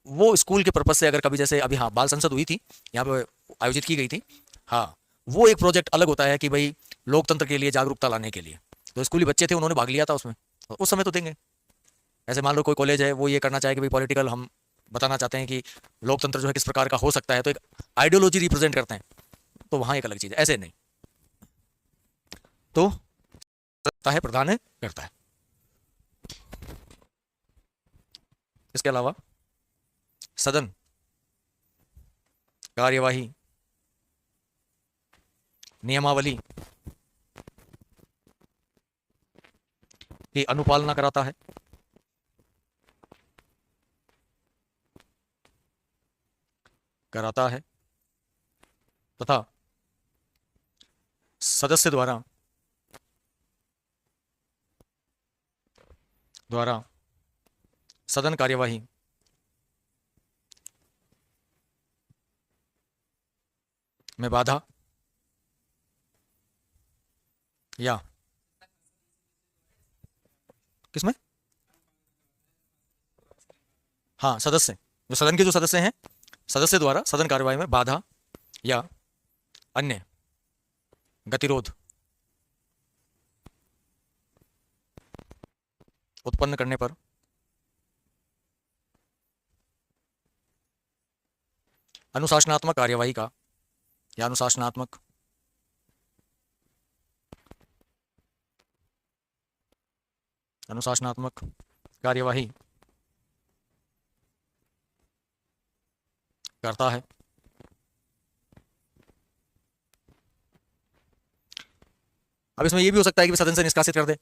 वो स्कूल के पर्पज से अगर कभी जैसे अभी हाँ बाल संसद हुई थी यहाँ पे आयोजित की गई थी, हाँ वो एक प्रोजेक्ट अलग होता है कि भाई लोकतंत्र के लिए जागरूकता लाने के लिए, तो स्कूली बच्चे थे उन्होंने भाग लिया था उसमें, तो उस समय तो देंगे। ऐसे मान लो कोई कॉलेज है वो ये करना चाहे कि भाई पॉलिटिकल हम बताना चाहते हैं कि लोकतंत्र जो है किस प्रकार का हो सकता है, तो एक आइडियोलॉजी रिप्रेजेंट करते हैं, तो वहाँ एक अलग चीज़ है, ऐसे नहीं। तो करता है, प्रधान करता है। इसके अलावा सदन कार्यवाही नियमावली की अनुपालना कराता है, तथा सदस्य द्वारा सदन कार्यवाही में बाधा या किसमें, हाँ सदस्य, जो सदन के जो सदस्य हैं, सदस्य द्वारा सदन कार्यवाही में बाधा या अन्य गतिरोध उत्पन्न करने पर अनुशासनात्मक कार्यवाही का या अनुशासनात्मक कार्यवाही करता है। अब इसमें यह भी हो सकता है कि सदन से निष्कासित कर दे,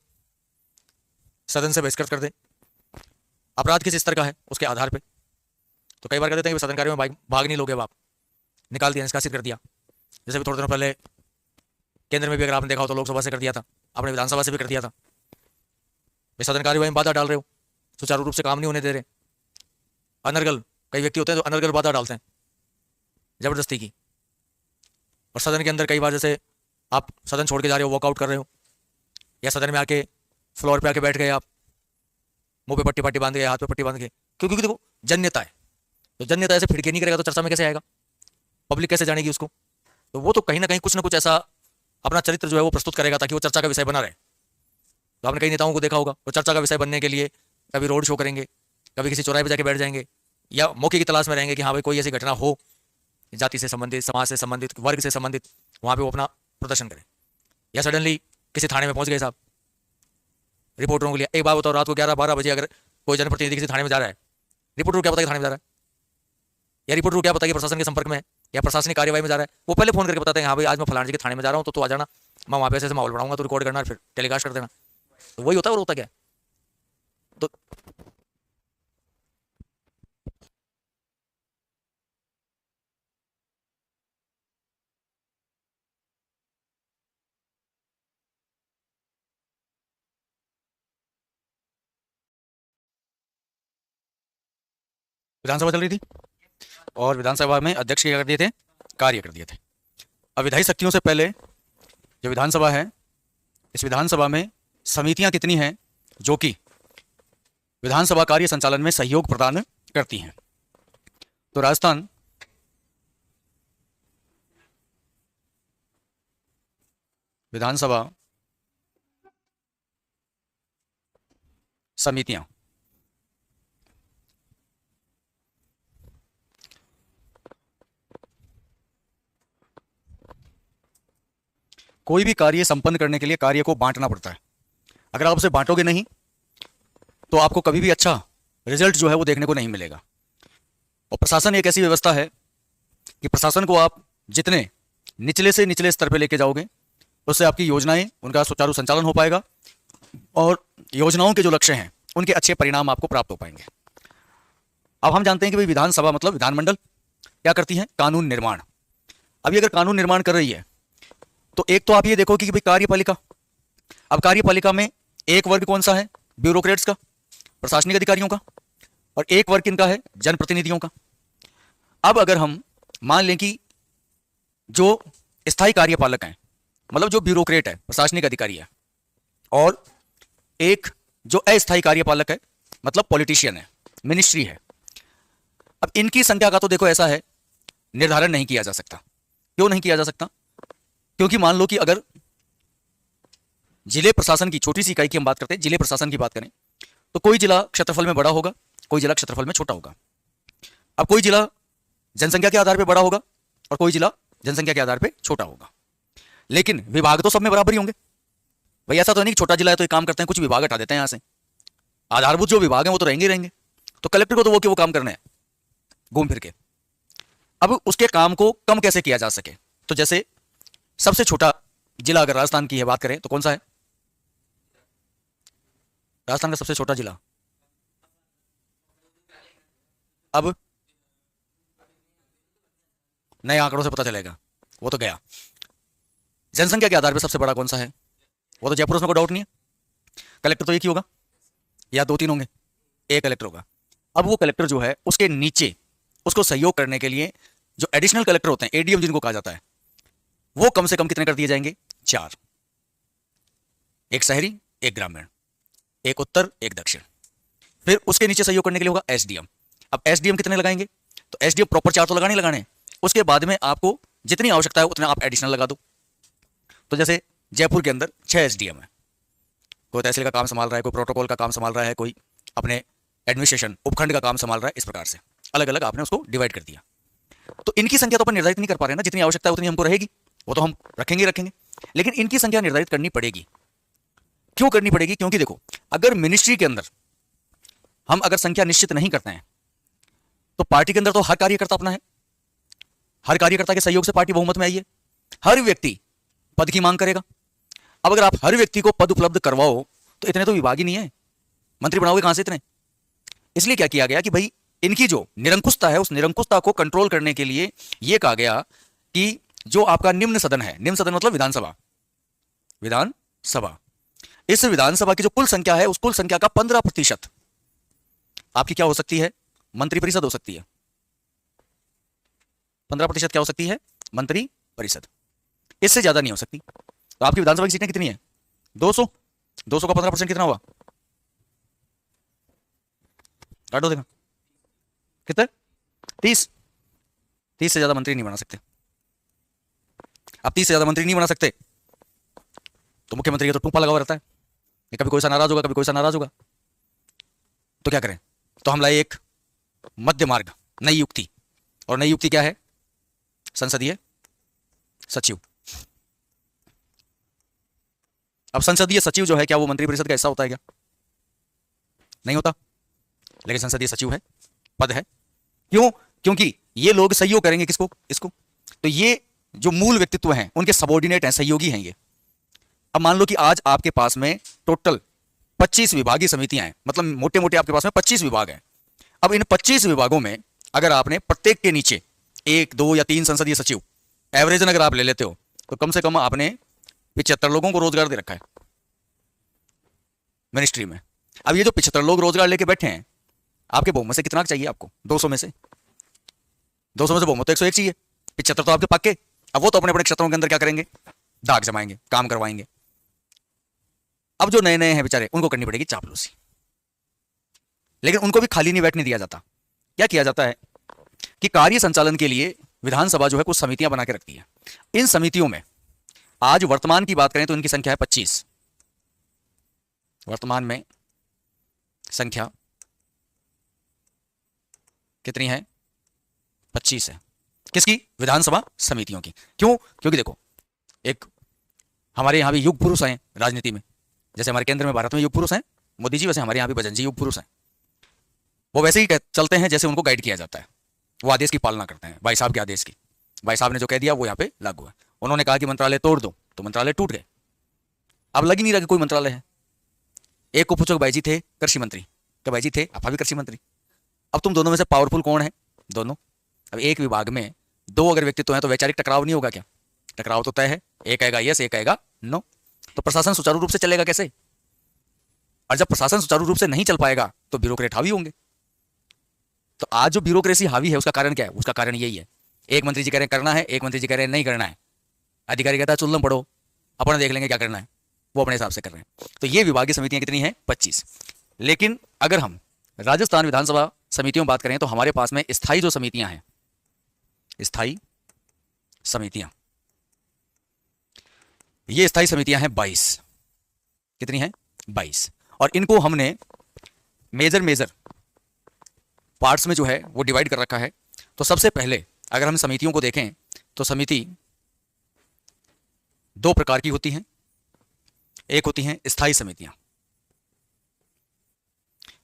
सदन से बहिष्कृत कर दे, अपराध किस स्तर का है उसके आधार पे। तो कई बार कह देते हैं कि सदन कार्य में भाग नहीं लोगे, आप निकाल दिया, निष्कासित कर दिया। जैसे भी थोड़े दिनों पहले केंद्र में भी अगर आपने देखा हो तो लोकसभा से कर दिया था, आपने विधानसभा से भी कर दिया था। भाई सदन कार्यवाही में बाधा डाल रहे हो, सुचारू रूप से काम नहीं होने दे रहे, अनर्गल कई व्यक्ति होते हैं तो अनर्गल बाधा डालते हैं जबरदस्ती की। और सदन के अंदर कई बार जैसे आप सदन छोड़ के जा रहे हो, वॉकआउट कर रहे हो, या सदन में आके फ्लोर पे आके बैठ गए, आप मुंह पे पट्टी पट्टी बांध गए, हाथ पे पट्टी बांध गए, क्योंकि देखो जन्यता है, तो जन्यता ऐसे फिड़के नहीं करेगा तो चर्चा में कैसे आएगा, पब्लिक कैसे जानेगी उसको। तो वो तो कहीं ना कहीं कुछ ना कुछ ऐसा अपना चरित्र जो है वो प्रस्तुत करेगा ताकि वो चर्चा का विषय बना रहे। तो आपने कई नेताओं को देखा होगा, वो चर्चा का विषय बनने के लिए कभी रोड शो करेंगे, कभी किसी चौराहे पर जाके बैठ जाएंगे, या मौके की तलाश में रहेंगे कि हाँ भाई कोई ऐसी घटना हो जाति से संबंधित, समाज से संबंधित, वर्ग से संबंधित, वहाँ पे वो अपना प्रदर्शन करें। या सडनली किसी थाने में पहुंच गए साहब रिपोर्टरों के लिए, एक बार बताओ रात को 11-12 बजे अगर कोई जनप्रतिनिधि किसी थाने में जा रहा है, रिपोर्टर को क्या पता कि थाने में जा रहा है, या रिपोर्टर को क्या पता कि प्रशासन के संपर्क में है या प्रशासनिक कार्यवाही में जा रहा है। वो पहले फोन करके बताते हैं हाँ भाई आज मैं फलाने जी के थाने में जा रहा हूँ, तो तू आ जाना, मैं वहाँ पे ऐसे माहौल बनाऊंगा, तो रिकॉर्ड करना, फिर टेलीकास्ट कर देना। तो वही होता है, और होता क्या है। तो विधानसभा चल रही थी और विधानसभा में अध्यक्ष क्या कर दिए थे, कार्य कर दिए थे। अब विधायी शक्तियों से पहले जो विधानसभा है, इस विधानसभा में समितियां कितनी हैं जो कि विधानसभा कार्य संचालन में सहयोग प्रदान करती हैं। तो राजस्थान विधानसभा समितियां कोई भी कार्य संपन्न करने के लिए कार्य को बांटना पड़ता है। अगर आप उसे बांटोगे नहीं तो आपको कभी भी अच्छा रिजल्ट जो है वो देखने को नहीं मिलेगा। और प्रशासन एक ऐसी व्यवस्था है कि प्रशासन को आप जितने निचले से निचले स्तर पर लेके जाओगे उससे आपकी योजनाएं, उनका सुचारू संचालन हो पाएगा और योजनाओं के जो लक्ष्य हैं उनके अच्छे परिणाम आपको प्राप्त हो पाएंगे। अब हम जानते हैं कि भाई विधानसभा मतलब विधानमंडल क्या करती है? कानून निर्माण। अभी अगर कानून निर्माण कर रही है तो एक तो आप ये देखो कि भाई कार्यपालिका, अब कार्यपालिका में एक वर्ग कौन सा है? ब्यूरोक्रेट्स का, प्रशासनिक अधिकारियों का, और एक वर्ग किनका है? जनप्रतिनिधियों का। अब अगर हम मान लें कि जो स्थायी कार्यपालक हैं मतलब जो ब्यूरोक्रेट है, प्रशासनिक अधिकारी है, और एक जो अस्थायी कार्यपालक है मतलब पॉलिटिशियन है, मिनिस्ट्री है। अब इनकी संख्या का तो देखो ऐसा है निर्धारण नहीं किया जा सकता। क्यों नहीं किया जा सकता? क्योंकि मान लो कि अगर जिले प्रशासन की छोटी सी इकाई की हम बात करते हैं, जिले प्रशासन की बात करें तो कोई जिला क्षेत्रफल में बड़ा होगा, कोई जिला क्षेत्रफल में छोटा होगा। अब कोई जिला जनसंख्या के आधार पर बड़ा होगा और कोई जिला जनसंख्या के आधार पर छोटा होगा, लेकिन विभाग तो सब में बराबर ही होंगे। भाई ऐसा तो नहीं कि छोटा जिला है तो एक काम करते हैं कुछ विभाग हटा देते हैं यहां से, आधारभूत जो विभाग हैं वो तो रहेंगे ही रहेंगे। तो कलेक्टर को तो वो काम करना है घूम फिर के। अब उसके काम को कम कैसे किया जा सके? तो जैसे सबसे छोटा जिला अगर राजस्थान की है बात करें तो कौन सा है? राजस्थान का सबसे छोटा जिला अब नए आंकड़ों से पता चलेगा, वो तो गया। जनसंख्या के आधार पर सबसे बड़ा कौन सा है? वो तो जयपुर, उसमें कोई डाउट नहीं है। कलेक्टर तो एक ही होगा या दो तीन होंगे? एक कलेक्टर होगा। अब वो कलेक्टर जो है उसके नीचे उसको सहयोग करने के लिए जो एडिशनल कलेक्टर होते हैं, एडीएम जिनको कहा जाता है, वो कम से कम कितने कर दिए जाएंगे? 4। एक शहरी, एक ग्रामीण, एक उत्तर, एक दक्षिण। फिर उसके नीचे सहयोग करने के लिए होगा एसडीएम। अब एसडीएम कितने लगाएंगे? तो एसडीएम प्रॉपर 4 तो लगाने ही लगाने हैं। उसके बाद में आपको जितनी आवश्यकता है उतने आप एडिशनल लगा दो। तो जैसे जयपुर के अंदर 6 एसडीएम है, कोई तहसील का काम संभाल रहा है, कोई प्रोटोकॉल का काम संभाल रहा है, कोई अपने एडमिनिस्ट्रेशन उपखंड का काम संभाल रहा है। इस प्रकार से अलग अलग आपने उसको डिवाइड कर दिया। तो इनकी संख्या तो अपन निर्धारित नहीं कर पा रहे ना, जितनी आवश्यकता है उतनी हमको रहेगी, वो तो हम रखेंगे रखेंगे, लेकिन इनकी संख्या निर्धारित करनी पड़ेगी। क्यों करनी पड़ेगी? क्योंकि देखो अगर मिनिस्ट्री के अंदर हम अगर संख्या निश्चित नहीं करते हैं तो पार्टी के अंदर तो हर कार्यकर्ता अपना है, हर कार्यकर्ता के सहयोग से पार्टी बहुमत में आई है, हर व्यक्ति पद की मांग करेगा। अब अगर आप हर व्यक्ति को पद उपलब्ध करवाओ तो इतने तो विभाग ही नहीं है, मंत्री बनाओगे कहां से इतने? इसलिए क्या किया गया कि भाई इनकी जो निरंकुशता है उस निरंकुशता को कंट्रोल करने के लिए यह कहा गया कि जो आपका निम्न सदन है, निम्न सदन मतलब विधानसभा, विधानसभा, इस विधानसभा की जो कुल संख्या है उस कुल संख्या का 15% आपकी क्या हो सकती है? मंत्री परिषद हो सकती है। 15% क्या हो सकती है? मंत्री परिषद। इससे ज्यादा नहीं हो सकती। तो आपकी विधानसभा की सीटें कितनी है? 200। 200 का 15% कितना हुआ? काटो देखा कितना? 30। 30 से ज्यादा मंत्री नहीं बना सकते। अब 30 से ज्यादा मंत्री नहीं बना सकते तो मुख्यमंत्री का तो टूपा लगा हुआ रहता है, कभी कोई सा नाराज होगा, कभी कोई सा नाराज होगा। तो क्या करें? तो हम लाए एक मध्य मार्ग, नई युक्ति। और नई युक्ति क्या है? संसदीय सचिव। अब संसदीय सचिव जो है क्या वो मंत्रिपरिषद का हिस्सा होता है क्या? नहीं होता, लेकिन संसदीय सचिव है, पद है। क्यों? क्योंकि ये लोग सहयोग करेंगे किसको? इसको। तो ये जो मूल व्यक्तित्व हैं उनके सबॉर्डिनेट हैं, सहयोगी हैं ये। अब मान लो कि आज आपके पास में टोटल 25 विभागीय समितियां हैं, मतलब मोटे मोटे आपके पास में 25 विभाग हैं। अब इन 25 विभागों में अगर आपने प्रत्येक के नीचे 1, 2 या 3 संसदीय सचिव एवरेजन अगर आप ले लेते हो तो कम से कम आपने 75 लोगों को रोजगार दे रखा है मिनिस्ट्री में। अब ये जो 75 लोग रोजगार लेके बैठे हैं, आपके बहुमत से कितना चाहिए आपको? 200 में से 200 में से बहुमत तो 101 चाहिए। 75 तो आपके पक्के। अब वो तो अपने अपने क्षेत्रों के अंदर क्या करेंगे? दाग जमाएंगे, काम करवाएंगे। अब जो नए नए हैं बेचारे, उनको करनी पड़ेगी चापलूसी। लेकिन उनको भी खाली नहीं बैठने दिया जाता। क्या किया जाता है कि कार्य संचालन के लिए विधानसभा जो है कुछ समितियां बना के रखती है। इन समितियों में आज वर्तमान की बात करें तो इनकी संख्या है 25। वर्तमान में संख्या कितनी है? 25 है। किसकी? विधानसभा समितियों की। क्यों? क्योंकि देखो एक हमारे यहां भी युग पुरुष हैं राजनीति में, जैसे हमारे केंद्र में भारत में युग पुरुष हैं मोदी जी, वैसे हमारे यहाँ भी भजन जी युग पुरुष हैं। वो वैसे ही चलते हैं जैसे उनको गाइड किया जाता है, वो आदेश की पालना करते हैं, भाई साहब के आदेश की। भाई साहब ने जो कह दिया वो यहाँ पे लागू है। उन्होंने कहा कि मंत्रालय तोड़ दो, तो मंत्रालय टूट गए। अब लग ही नहीं रहा कि कोई मंत्रालय है। एक को पूछो भाई जी थे कृषि मंत्री, तो भाई जी थे, आप भी कृषि मंत्री। अब तुम दोनों में से पावरफुल कौन है? दोनों। अब एक विभाग में दो अगर व्यक्तित्व हैं तो वैचारिक टकराव नहीं होगा क्या? टकराव तो तय है, एक आएगा यस, एक आएगा नो। तो प्रशासन सुचारू रूप से चलेगा कैसे? और जब प्रशासन सुचारू रूप से नहीं चल पाएगा तो ब्यूरोक्रेट हावी होंगे। तो आज जो ब्यूरोक्रेसी हावी है उसका कारण क्या है? उसका कारण यही है, एक मंत्री जी कह रहे हैं करना है, एक मंत्री जी कह रहे हैं नहीं करना है। अधिकारी कहता है चुल्लम पढ़ो, अपन देख लेंगे क्या करना है, वो अपने हिसाब से कर रहे हैं। तो ये विभागीय समितियां कितनी हैं? 25। लेकिन अगर हम राजस्थान विधानसभा समितियों में बात करें तो हमारे पास में स्थायी जो समितियां हैं, स्थायी समितियां, ये स्थायी समितियां हैं 22। कितनी हैं? 22। और इनको हमने मेजर पार्ट्स में जो है वो डिवाइड कर रखा है। तो सबसे पहले अगर हम समितियों को देखें तो समिति दो प्रकार की होती हैं। एक होती हैं स्थायी समितियां।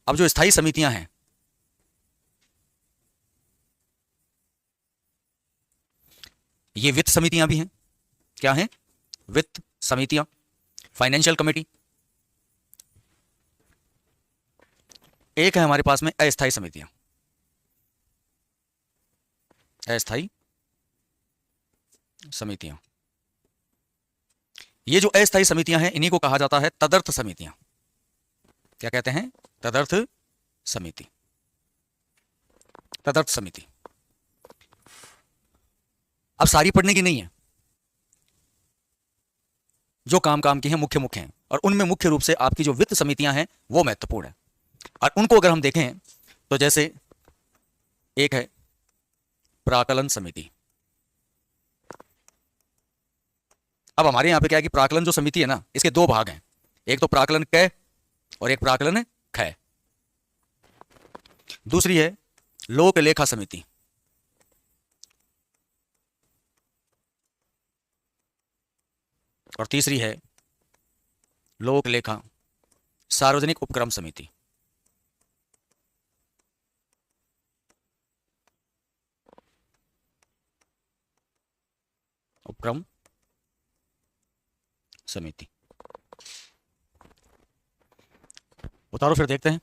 अब जो स्थायी समितियां हैं, ये वित्त समितियां भी हैं। क्या हैं? वित्त समितियां, फाइनेंशियल कमेटी। एक है हमारे पास में अस्थायी समितियां। अस्थायी समितियां, ये जो अस्थायी समितियां हैं इन्हीं को कहा जाता है तदर्थ समितियां। क्या कहते हैं? तदर्थ समिति। तदर्थ समिति अब सारी पढ़ने की नहीं है, जो काम की हैं मुख्य हैं, और उनमें मुख्य रूप से आपकी जो वित्त समितियां हैं वो महत्वपूर्ण है। और उनको अगर हम देखें तो जैसे एक है प्राकलन समिति। अब हमारे यहां पे क्या है कि प्राकलन जो समिति है ना, इसके दो भाग हैं, एक तो प्राकलन क और एक प्राकलन ख। दूसरी है लोक लेखा समिति। और तीसरी है लोक लेखा सार्वजनिक उपक्रम समिति। उपक्रम समिति। उतारो फिर देखते हैं।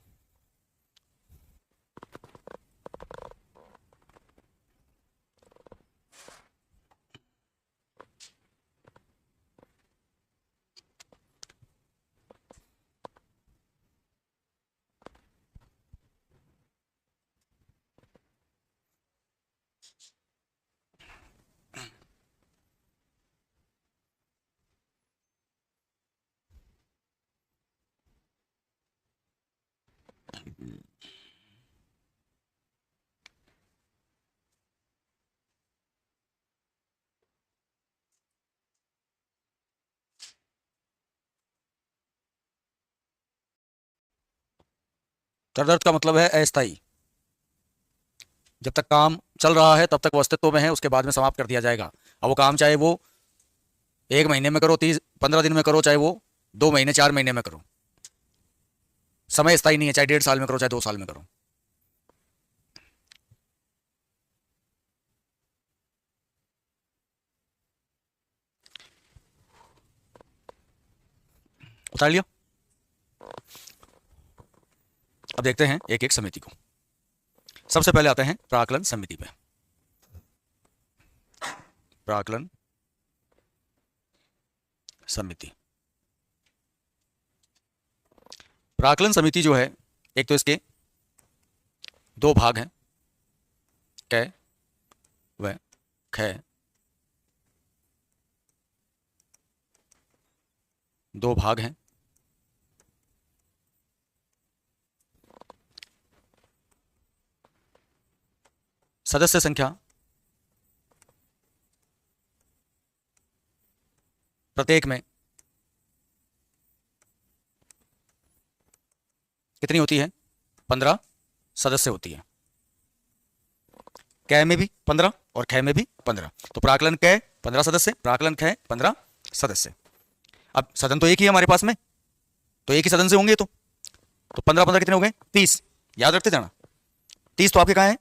तदर्थ का मतलब है अस्थायी। जब तक काम चल रहा है तब तक वो अस्तित्व में है, उसके बाद में समाप्त कर दिया जाएगा। अब वो काम चाहे वो 1 महीने में करो, 15 दिन में करो, चाहे वो 2 महीने 4 महीने में करो, समय स्थायी नहीं है। चाहे 1.5 साल में करो, चाहे 2 साल में करो। उतार लिया। अब देखते हैं एक एक समिति को। सबसे पहले आते हैं प्राकलन समिति पे। प्राकलन समिति। प्राकलन समिति जो है, एक तो इसके दो भाग हैं, क व ख। दो भाग हैं। सदस्य संख्या प्रत्येक में कितनी होती है? 15 सदस्य होती है। कै में भी 15 और ख में भी 15। तो प्राकलन कै 15 सदस्य, प्राकलन ख 15 सदस्य। अब सदन तो एक ही है हमारे पास में, तो एक ही सदन से होंगे तो 15 15 कितने हो गए? 30। याद रखते जाना, 30 तो आपके कहाँ है?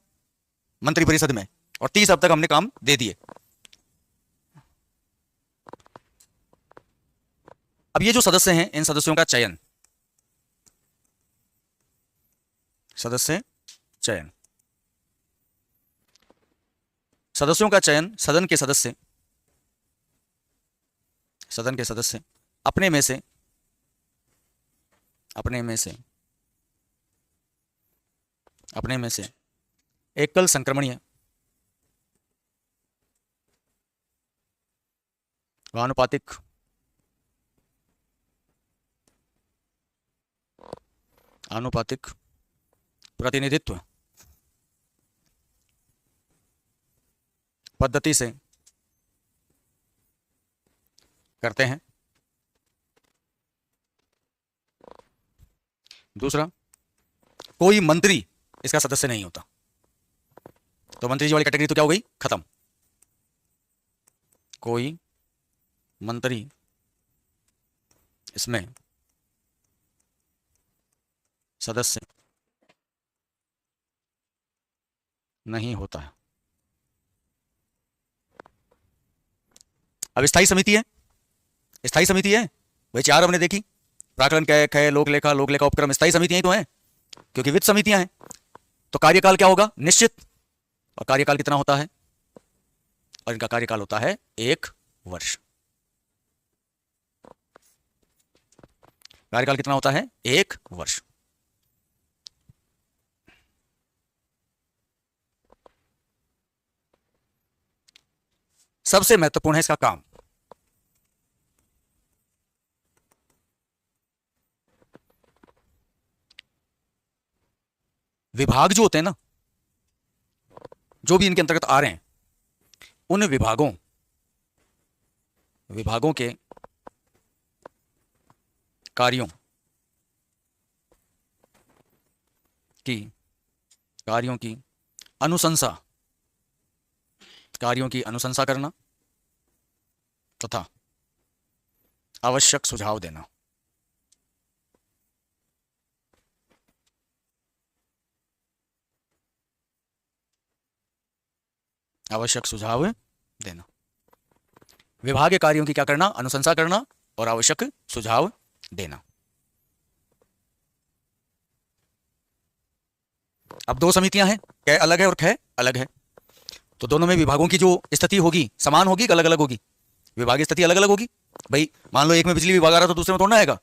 मंत्री परिषद में, और 30 अब तक हमने काम दे दिए। अब ये जो सदस्य हैं, इन सदस्यों का चयन, सदस्य चयन, सदस्यों का चयन, सदन के सदस्य अपने में से एकल संक्रमणीय आनुपातिक प्रतिनिधित्व पद्धति से करते हैं। दूसरा, कोई मंत्री इसका सदस्य नहीं होता। तो मंत्री जी वाली कैटेगरी तो क्या हो गई? खत्म। कोई मंत्री इसमें सदस्य नहीं होता है। अब स्थायी समिति है, भाई 4 हमने देखी, प्राकलन, कै, लोक लेखा उपक्रम, स्थायी समितियां ही तो हैं, क्योंकि वित्त समितियां हैं। तो कार्यकाल क्या होगा? निश्चित। और कार्यकाल कितना होता है? और इनका कार्यकाल होता है 1 वर्ष। कार्यकाल कितना होता है? 1 वर्ष। सबसे महत्वपूर्ण है इसका काम। विभाग जो होते हैं ना, जो भी इनके अंतर्गत आ रहे हैं, उन विभागों के कार्यों की अनुशंसा करना तथा आवश्यक सुझाव देना। विभाग के कार्यों की क्या करना? अनुशंसा करना और आवश्यक सुझाव देना। अब 2 समितियां हैं, कै अलग है और खै अलग है। तो दोनों में विभागों की जो स्थिति होगी समान होगी कि अलग अलग होगी? विभागीय स्थिति अलग अलग होगी। भाई मान लो एक में बिजली विभाग आ रहा है तो दूसरे में थोड़ा आएगा,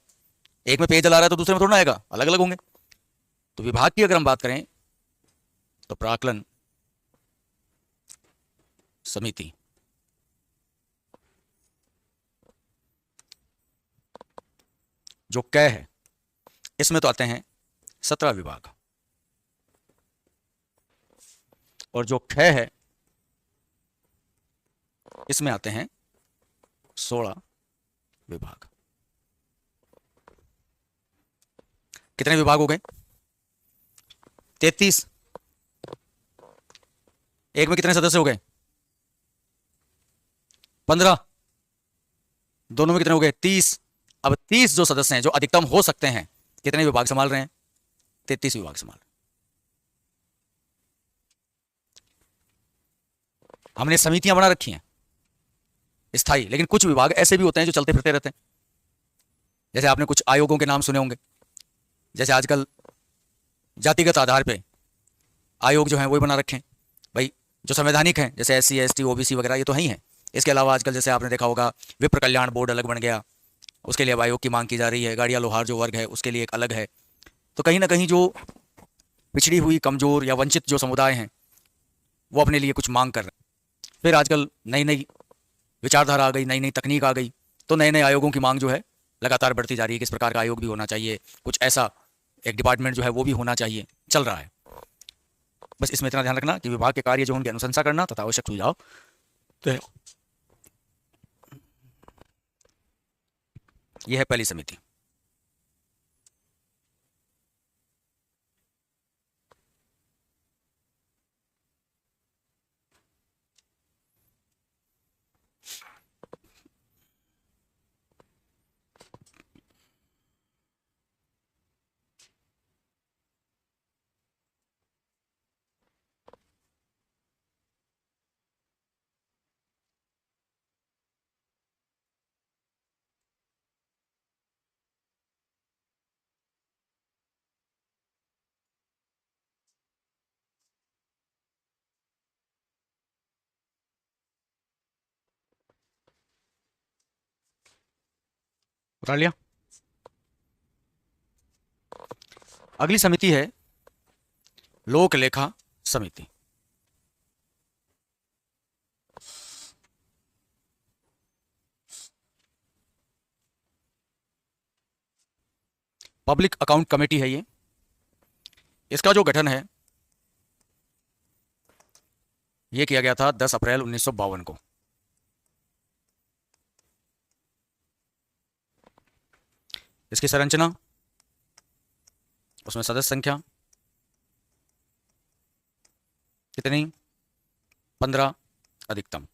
एक में पेयजल आ रहा है तो दूसरे में थोड़ा आएगा, अलग अलग होंगे। तो विभाग की अगर हम बात करें तो प्राक्कलन समिति जो कै है, इसमें तो आते हैं 17 विभाग, और जो खै है इसमें आते हैं 16 विभाग। कितने विभाग हो गए? 33। एक में कितने सदस्य हो गए? 15। दोनों में कितने हो गए? 30। अब 30 जो सदस्य हैं, जो अधिकतम हो सकते हैं, कितने विभाग संभाल रहे हैं? 33 विभाग संभाल रहे हैं। हमने समितियां बना रखी हैं स्थायी, लेकिन कुछ विभाग ऐसे भी होते हैं जो चलते फिरते रहते हैं। जैसे आपने कुछ आयोगों के नाम सुने होंगे, जैसे आजकल जातिगत आधार पे आयोग जो है वो बना रखे हैं भाई, जो संवैधानिक हैं, जैसे SC ST OBC वगैरह, ये तो है ही है। इसके अलावा आजकल जैसे आपने देखा होगा विप्र कल्याण बोर्ड अलग बन गया, उसके लिए अब आयोग की मांग की जा रही है। गाड़िया लोहार जो वर्ग है उसके लिए एक अलग है। तो कहीं ना कहीं जो पिछड़ी हुई, कमजोर या वंचित जो समुदाय हैं, वो अपने लिए कुछ मांग कर रहे हैं। फिर आजकल नई नई विचारधारा आ गई, नई नई तकनीक आ गई, तो नए नए आयोगों की मांग जो है लगातार बढ़ती जा रही है। किस प्रकार का आयोग भी होना चाहिए, कुछ ऐसा एक डिपार्टमेंट जो है वो भी होना चाहिए, चल रहा है। बस इसमें इतना ध्यान रखना कि विभाग के कार्य जो उनकी अनुशंसा करना तथा आवश्यक सुझाव तो यह है पहली समिति। पढ़ लिया। अगली समिति है लोक लेखा समिति। पब्लिक अकाउंट कमेटी है ये। इसका जो गठन है ये किया गया था 10 अप्रैल 1952 को। इसकी संरचना, उसमें सदस्य संख्या कितनी, 15 अधिकतम।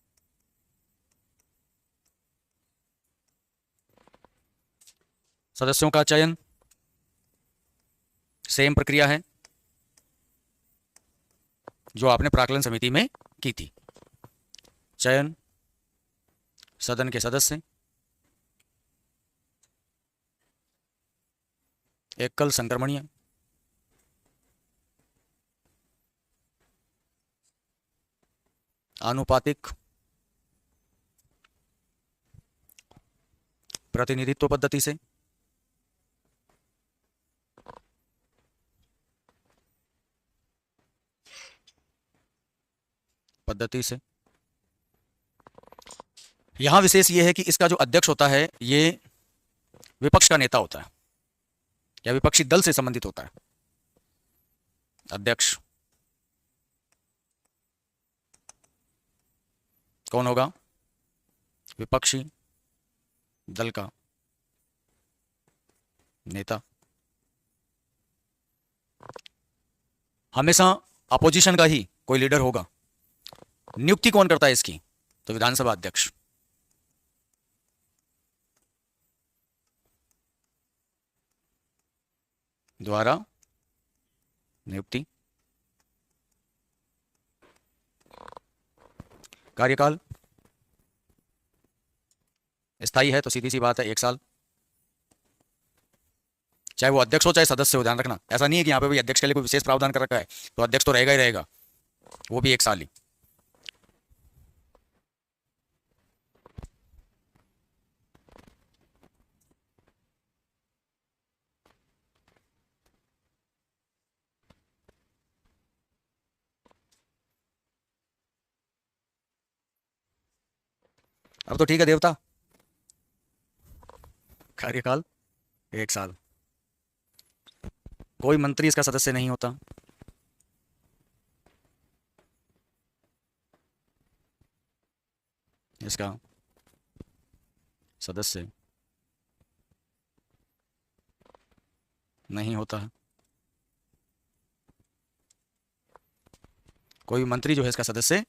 सदस्यों का चयन सेम प्रक्रिया है जो आपने प्राक्कलन समिति में की थी। चयन, सदन के सदस्य, एकल संक्रमणीय, आनुपातिक, प्रतिनिधित्व पद्धति से, यहां विशेष यह है कि इसका जो अध्यक्ष होता है ये विपक्ष का नेता होता है या विपक्षी दल से संबंधित होता है। अध्यक्ष कौन होगा? विपक्षी दल का नेता। हमेशा अपोजिशन का ही कोई लीडर होगा। नियुक्ति कौन करता है इसकी? तो विधानसभा अध्यक्ष। द्वारा नियुक्ति। कार्यकाल स्थायी है तो सीधी सी बात है 1 साल, चाहे वो अध्यक्ष हो चाहे सदस्य हो। ध्यान रखना, ऐसा नहीं है कि यहां पे भी अध्यक्ष के लिए कोई विशेष प्रावधान कर रखा है तो अध्यक्ष तो रहेगा ही रहेगा, वो भी 1 साल ही। अब तो ठीक है देवता, कार्यकाल 1 साल। कोई मंत्री इसका सदस्य नहीं होता। इसका सदस्य नहीं होता है। कोई भी मंत्री जो है इसका सदस्य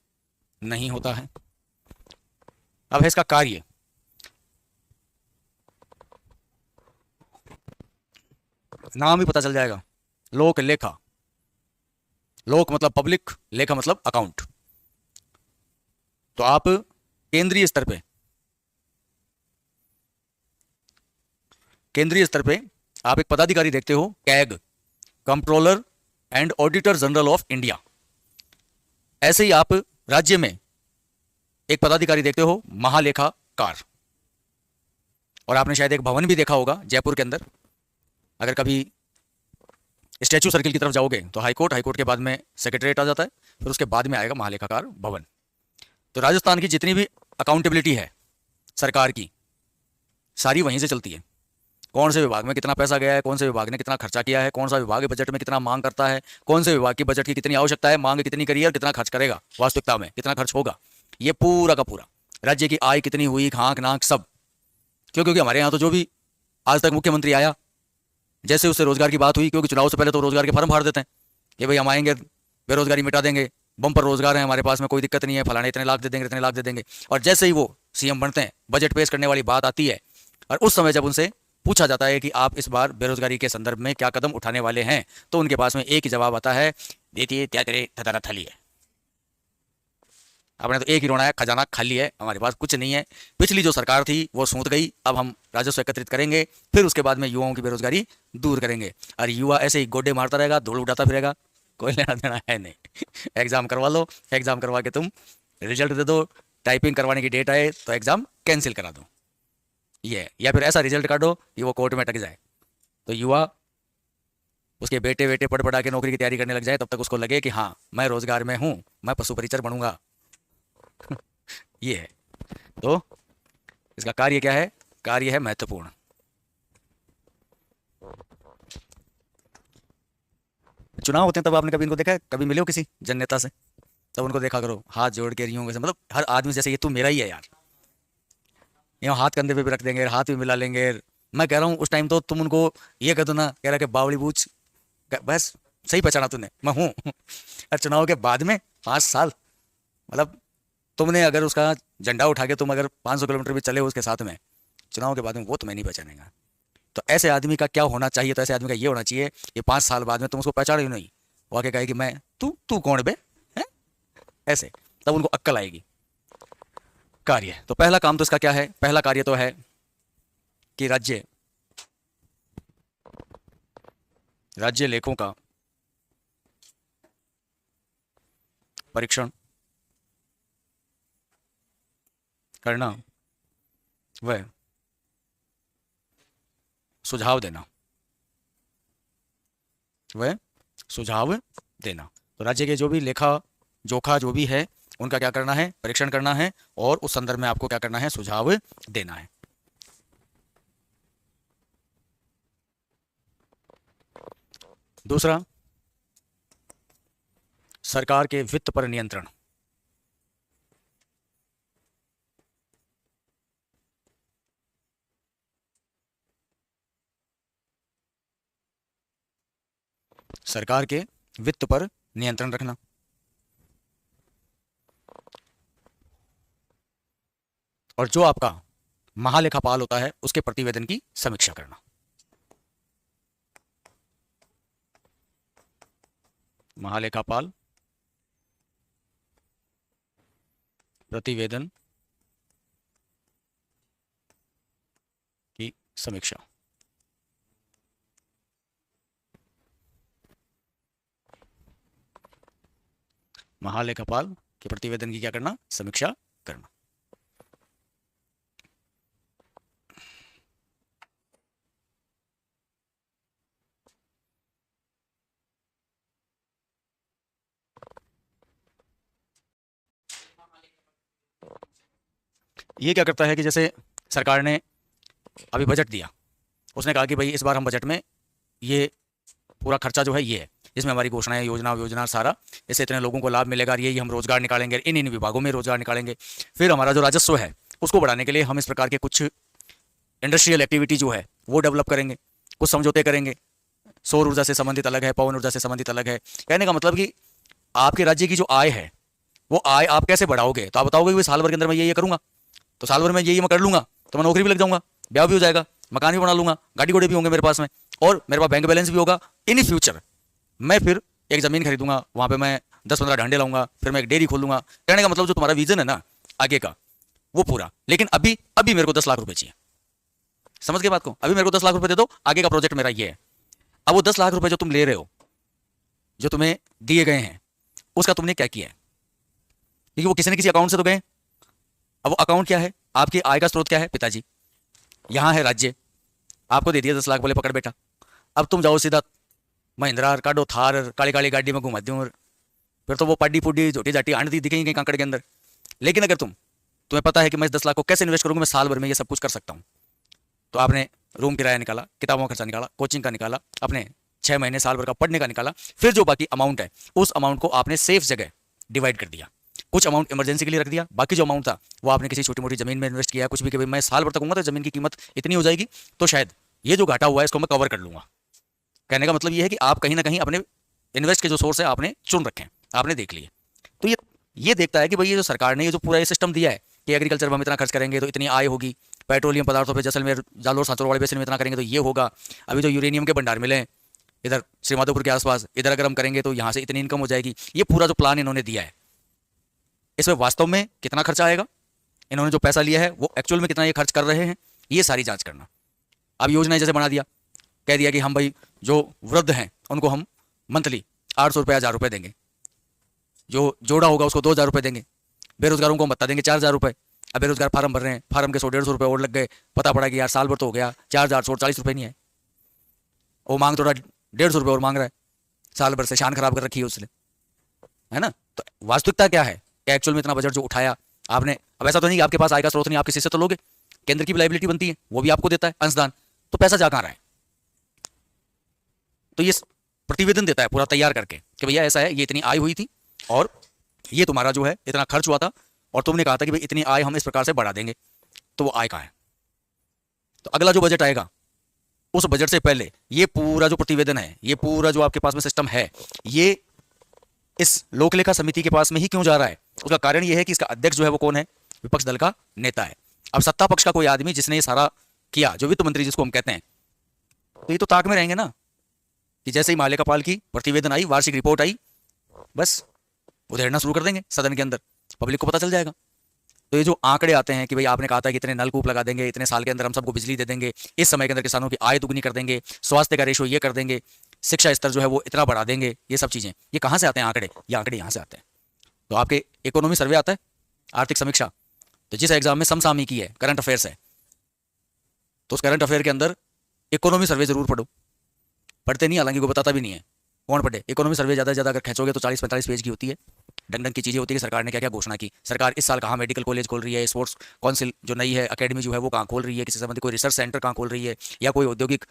नहीं होता है। अब है इसका कार्य। नाम ही पता चल जाएगा, लोक लेखा। लोक मतलब पब्लिक, लेखा मतलब अकाउंट। तो आप केंद्रीय स्तर पे आप एक पदाधिकारी देखते हो, CAG, controller and auditor general of India. ऐसे ही आप राज्य में एक पदाधिकारी देखते हो, महालेखाकार। और आपने शायद एक भवन भी देखा होगा जयपुर के अंदर। अगर कभी स्टैच्यू सर्किल की तरफ जाओगे तो हाईकोर्ट, हाईकोर्ट के बाद में सेक्रेटरीट आ जाता है, फिर उसके बाद में आएगा महालेखाकार भवन। तो राजस्थान की जितनी भी अकाउंटेबिलिटी है सरकार की, सारी वहीं से चलती है। कौन से विभाग में कितना पैसा गया है, कौन से विभाग ने कितना खर्चा किया है, कौन सा विभाग बजट में कितना मांग करता है, कौन से विभाग की बजट की कितनी आवश्यकता है, मांग कितनी करी है और कितना खर्च करेगा, वास्तविकता में कितना खर्च होगा, ये पूरा का पूरा। राज्य की आय कितनी हुई, खाक नाक सब। क्योंकि हमारे यहाँ तो जो भी आज तक मुख्यमंत्री आया, जैसे उससे रोजगार की बात हुई, क्योंकि चुनाव से पहले तो रोजगार के फॉर्म फाड़ देते हैं कि भाई हम आएंगे, बेरोजगारी मिटा देंगे, बम्पर रोजगार है हमारे पास में, कोई दिक्कत नहीं है, फलाने इतने लाख दे देंगे, इतने लाख दे देंगे। और जैसे ही वो सीएम बनते हैं, बजट पेश करने वाली बात आती है और उस समय जब उनसे पूछा जाता है कि आप इस बार बेरोजगारी के संदर्भ में क्या कदम उठाने वाले हैं, तो उनके पास में एक ही जवाब आता है, देती त्या तेरे थतारा थली है। आपने तो एक ही रोना है, खजाना खाली है, हमारे पास कुछ नहीं है। पिछली जो सरकार थी वो सूत गई, अब हम राजस्व एकत्रित करेंगे, फिर उसके बाद में युवाओं की बेरोजगारी दूर करेंगे। और युवा ऐसे ही गोडे मारता रहेगा, धूल उड़ाता फिरेगा, कोई लेना देना है नहीं। एग्जाम करवा लो, एग्जाम करवा के तुम रिजल्ट दे दो, टाइपिंग करवाने की डेट आए तो एग्जाम कैंसिल करा दो। ये है, या फिर ऐसा रिजल्ट काटो कि वो कोर्ट में अटक जाए। तो युवा उसके बेटे बेटे पढ़ पढ़ा के नौकरी की तैयारी करने लग जाए, तब तक उसको लगे कि हाँ मैं रोजगार में हूँ, मैं पशु परिचर बनूंगा। ये है। तो इसका कार्य क्या है? कार्य है महत्वपूर्ण। चुनाव होते हैं तब आपने कभी इनको देखा है? कभी मिले हो किसी जन नेता से? तब उनको देखा करो हाथ जोड़ के यूं वैसे, मतलब हर आदमी जैसे ये तू मेरा ही है यार, यूं हाथ कंधे पे भी रख देंगे, हाथ भी मिला लेंगे। मैं कह रहा हूँ उस टाइम तो तुम उनको ये कह दो ना, कह रहा कि बावली बूझ, बस सही पहचाना तूने, मैं हूँ। और चुनाव के बाद में 5 साल, मतलब तुमने अगर उसका झंडा उठा के तुम अगर 500 किलोमीटर भी चले हो उसके साथ में, चुनाव के बाद में वो तुम्हें नहीं पहचानेगा। तो ऐसे आदमी का क्या होना चाहिए? तो ऐसे आदमी का ये होना चाहिए कि 5 साल बाद में तुम उसको पहचानो ही नहीं, वो आके कहे कि मैं तू तू कौन बे है, ऐसे, तब उनको अक्ल आएगी। कार्य तो पहला काम तो इसका क्या है? पहला कार्य तो है कि राज्य लेखों का परीक्षण करना व सुझाव देना, तो राज्य के जो भी लेखा जोखा जो भी है उनका क्या करना है? परीक्षण करना है, और उस संदर्भ में आपको क्या करना है? सुझाव देना है। दूसरा, सरकार के वित्त पर नियंत्रण। सरकार के वित्त पर नियंत्रण रखना, और जो आपका महालेखापाल होता है उसके प्रतिवेदन की समीक्षा करना। महालेखापाल प्रतिवेदन की समीक्षा। महालेखापाल के प्रतिवेदन की क्या करना? समीक्षा करना। ये क्या करता है कि जैसे सरकार ने अभी बजट दिया, उसने कहा कि भाई इस बार हम बजट में ये पूरा खर्चा जो है ये है, इसमें हमारी घोषणाएं, योजना सारा, इससे इतने लोगों को लाभ मिलेगा, ये हम रोजगार निकालेंगे, इन इन विभागों में रोजगार निकालेंगे। फिर हमारा जो राजस्व है उसको बढ़ाने के लिए हम इस प्रकार के कुछ इंडस्ट्रियल एक्टिविटी जो है वो डेवलप करेंगे, कुछ समझौते करेंगे। सौर ऊर्जा से संबंधित अलग है, पवन ऊर्जा से संबंधित अलग है। कहने का मतलब कि आपके राज्य की जो आय है वो आय आप कैसे बढ़ाओगे? तो आप बताओगे कि साल भर के अंदर मैं ये करूंगा, तो साल भर में ये मैं कर लूंगा, तो मैं नौकरी भी लग जाऊंगा, ब्याह भी हो जाएगा, मकान भी बना लूंगा, गाड़ी घोड़े भी होंगे मेरे पास में, और मेरे पास बैंक बैलेंस भी होगा। इन फ्यूचर मैं फिर एक ज़मीन खरीदूंगा, वहाँ पे मैं 10-15 ढांडे लाऊंगा, फिर मैं एक डेयरी खोलूंगा। कहने का मतलब जो तुम्हारा विजन है ना आगे का वो पूरा। लेकिन अभी अभी मेरे को 10 लाख रुपए चाहिए, समझ गए बात को? अभी मेरे को 10 लाख रुपए दे दो, आगे का प्रोजेक्ट मेरा ये है। अब वो 10 लाख रुपए जो तुम ले रहे हो, जो तुम्हें दिए गए हैं, उसका तुमने क्या किया है? क्योंकि वो किसी न किसी अकाउंट से तो गए। अब वो अकाउंट क्या है? आपकी आय का स्रोत क्या है? पिताजी। यहाँ है राज्य, आपको दे दिया 10 लाख, बोले पकड़ बेटा, अब तुम जाओ सीधा महिंद्रा काटो, थार काली काली गाड़ी में घुमा दूँ, फिर तो वो पाडी पुडी झोटी झाटी आंटी दिखेंगी कहीं कांकड़ के अंदर। लेकिन अगर तुम्हें पता है कि मैं इस 10 लाख को कैसे इन्वेस्ट करूंगा, मैं साल भर में ये सब कुछ कर सकता हूँ, तो आपने रूम किराया निकाला, किताबों का खर्चा निकाला, कोचिंग का निकाला, अपने 6 महीने साल भर का पढ़ने का निकाला, फिर जो बाकी अमाउंट है उस अमाउंट को आपने सेफ जगह डिवाइड कर दिया। कुछ अमाउंट इमरजेंसी के लिए रख दिया, बाकी जो अमाउंट था वो आपने किसी छोटी मोटी जमीन में इन्वेस्ट किया, कुछ भी कि भाई मैं साल भर तक हूँगा तो जमीन की कीमत इतनी हो जाएगी, तो शायद ये जो घाटा हुआ है इसको मैं कवर कर लूंगा। कहने का मतलब ये है कि आप कहीं ना कहीं अपने इन्वेस्ट के जो सोर्स है आपने चुन रखे हैं, आपने देख लिए। तो ये देखता है कि भाई ये जो सरकार ने ये जो पूरा ये सिस्टम दिया है कि एग्रीकल्चर में हम इतना खर्च करेंगे तो इतनी आय होगी, पेट्रोलियम पदार्थों पर जैसलमेर जालोर सांचौर वाले बेसिन में इतना करेंगे तो ये होगा, अभी जो यूरेनियम के भंडार मिले हैं इधर श्रीमाधोपुर के आसपास, इधर अगर हम करेंगे तो यहाँ से इतनी इनकम हो जाएगी। ये पूरा जो प्लान इन्होंने दिया है, इसमें वास्तव में कितना खर्चा आएगा, इन्होंने जो पैसा लिया है वो एक्चुअल में कितना ये खर्च कर रहे हैं, ये सारी जांच करना। अब योजना जैसे बना दिया, कह दिया कि हम भाई जो वृद्ध हैं उनको हम मंथली 800 रुपये 1000 रुपये देंगे, जो जोड़ा होगा उसको 2000 रुपये देंगे, बेरोजगारों को हम भत्ता देंगे 4000 रुपये। अब बेरोजगार फार्म भर रहे हैं, फार्म के 100-150 रुपये और लग गए, पता पड़ा कि यार साल भर तो हो गया, 4,440 रुपये नहीं है। वो मांग थोड़ा 150 रुपये और मांग रहा है, साल भर से शान खराब कर रखी है उसने, है ना। तो वास्तविकता क्या है, एक्चुअल में इतना बजट जो उठाया आपने, अब ऐसा तो नहीं कि आपके पास आय का स्रोत नहीं, आप किसी से तो लोगे, केंद्र की भी लाइबिलिटी बनती है, वो भी आपको देता है अंशदान, तो पैसा जा कहाँ रहा है। तो ये प्रतिवेदन देता है पूरा तैयार करके कि भैया ऐसा है, ये इतनी आय हुई थी और ये तुम्हारा जो है इतना खर्च हुआ था, और तुमने कहा था कि भाई इतनी आय हम इस प्रकार से बढ़ा देंगे, तो वो आय कहाँ है। तो अगला जो बजट आएगा उस बजट से पहले ये पूरा जो प्रतिवेदन है, ये पूरा जो आपके पास में सिस्टम है, ये इस लोक लेखा समिति के पास में ही क्यों जा रहा है, उसका कारण ये है कि इसका अध्यक्ष जो है वो कौन है, विपक्ष दल का नेता है। अब सत्ता पक्ष का कोई आदमी जिसने ये सारा किया, जो वित्त मंत्री जिसको हम कहते हैं, तो ये तो ताक में रहेंगे ना कि जैसे ही मालेगापाल की प्रतिवेदन आई, वार्षिक रिपोर्ट आई, बस उधेड़ना शुरू कर देंगे सदन के अंदर, पब्लिक को पता चल जाएगा। तो ये जो आंकड़े आते हैं कि भाई आपने कहा था कि इतने नलकूप लगा देंगे, इतने साल के अंदर हम सबको बिजली दे देंगे, इस समय के अंदर किसानों की आय दुगनी कर देंगे, स्वास्थ्य का रेशो ये कर देंगे, शिक्षा स्तर जो है वो इतना बढ़ा देंगे, ये सब चीजें ये कहाँ से आते हैं आंकड़े, ये आंकड़े यहाँ से आते हैं। तो आपके इकोनॉमी सर्वे आता है, आर्थिक समीक्षा, तो जिस एग्जाम में समसामयिकी है, करंट अफेयर्स है, तो उस करंट अफेयर के अंदर इकोनॉमी सर्वे जरूर पढ़ो। पढ़ते नहीं, हालांकि को बताता भी नहीं है, कौन पढ़े। इकोनॉमी सर्वे ज़्यादा से ज़्यादा अगर खींचोगे तो 40-45 पेज की होती है, डंग डंग की चीज़ें होती है कि सरकार ने क्या क्या घोषणा की, सरकार इस साल कहाँ मेडिकल कॉलेज खोल रही है, स्पोर्ट्स काउंसिल जो नई है अकेडमी जो है वो कहाँ खोल रही है, किसी संबंधी कोई रिसर्च सेंटर कहाँ खोल रही है, या कोई औद्योगिक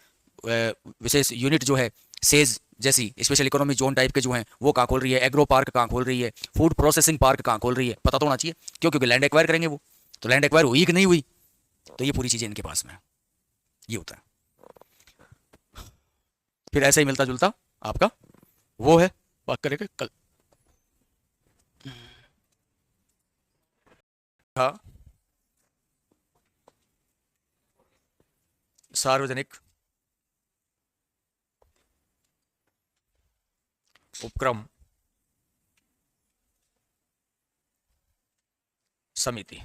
विशेष यूनिट जो है सेज जैसी स्पेशल इकोनॉमी जोन टाइप के जो हैं वो कहाँ खोल रही है, एग्रो पार्क कहाँ खोल रही है, फूड प्रोसेसिंग पार्क कहाँ खोल रही है, पता तो होना चाहिए। क्यों? क्योंकि लैंड एक्वायर करेंगे वो, तो लैंड एक्वायर हुई कि नहीं हुई, तो ये पूरी चीज़ें इनके पास में ये होता है। फिर ऐसे ही मिलता जुलता आपका वो है, बात करेंगे कल। हाँ, सार्वजनिक उपक्रम समिति,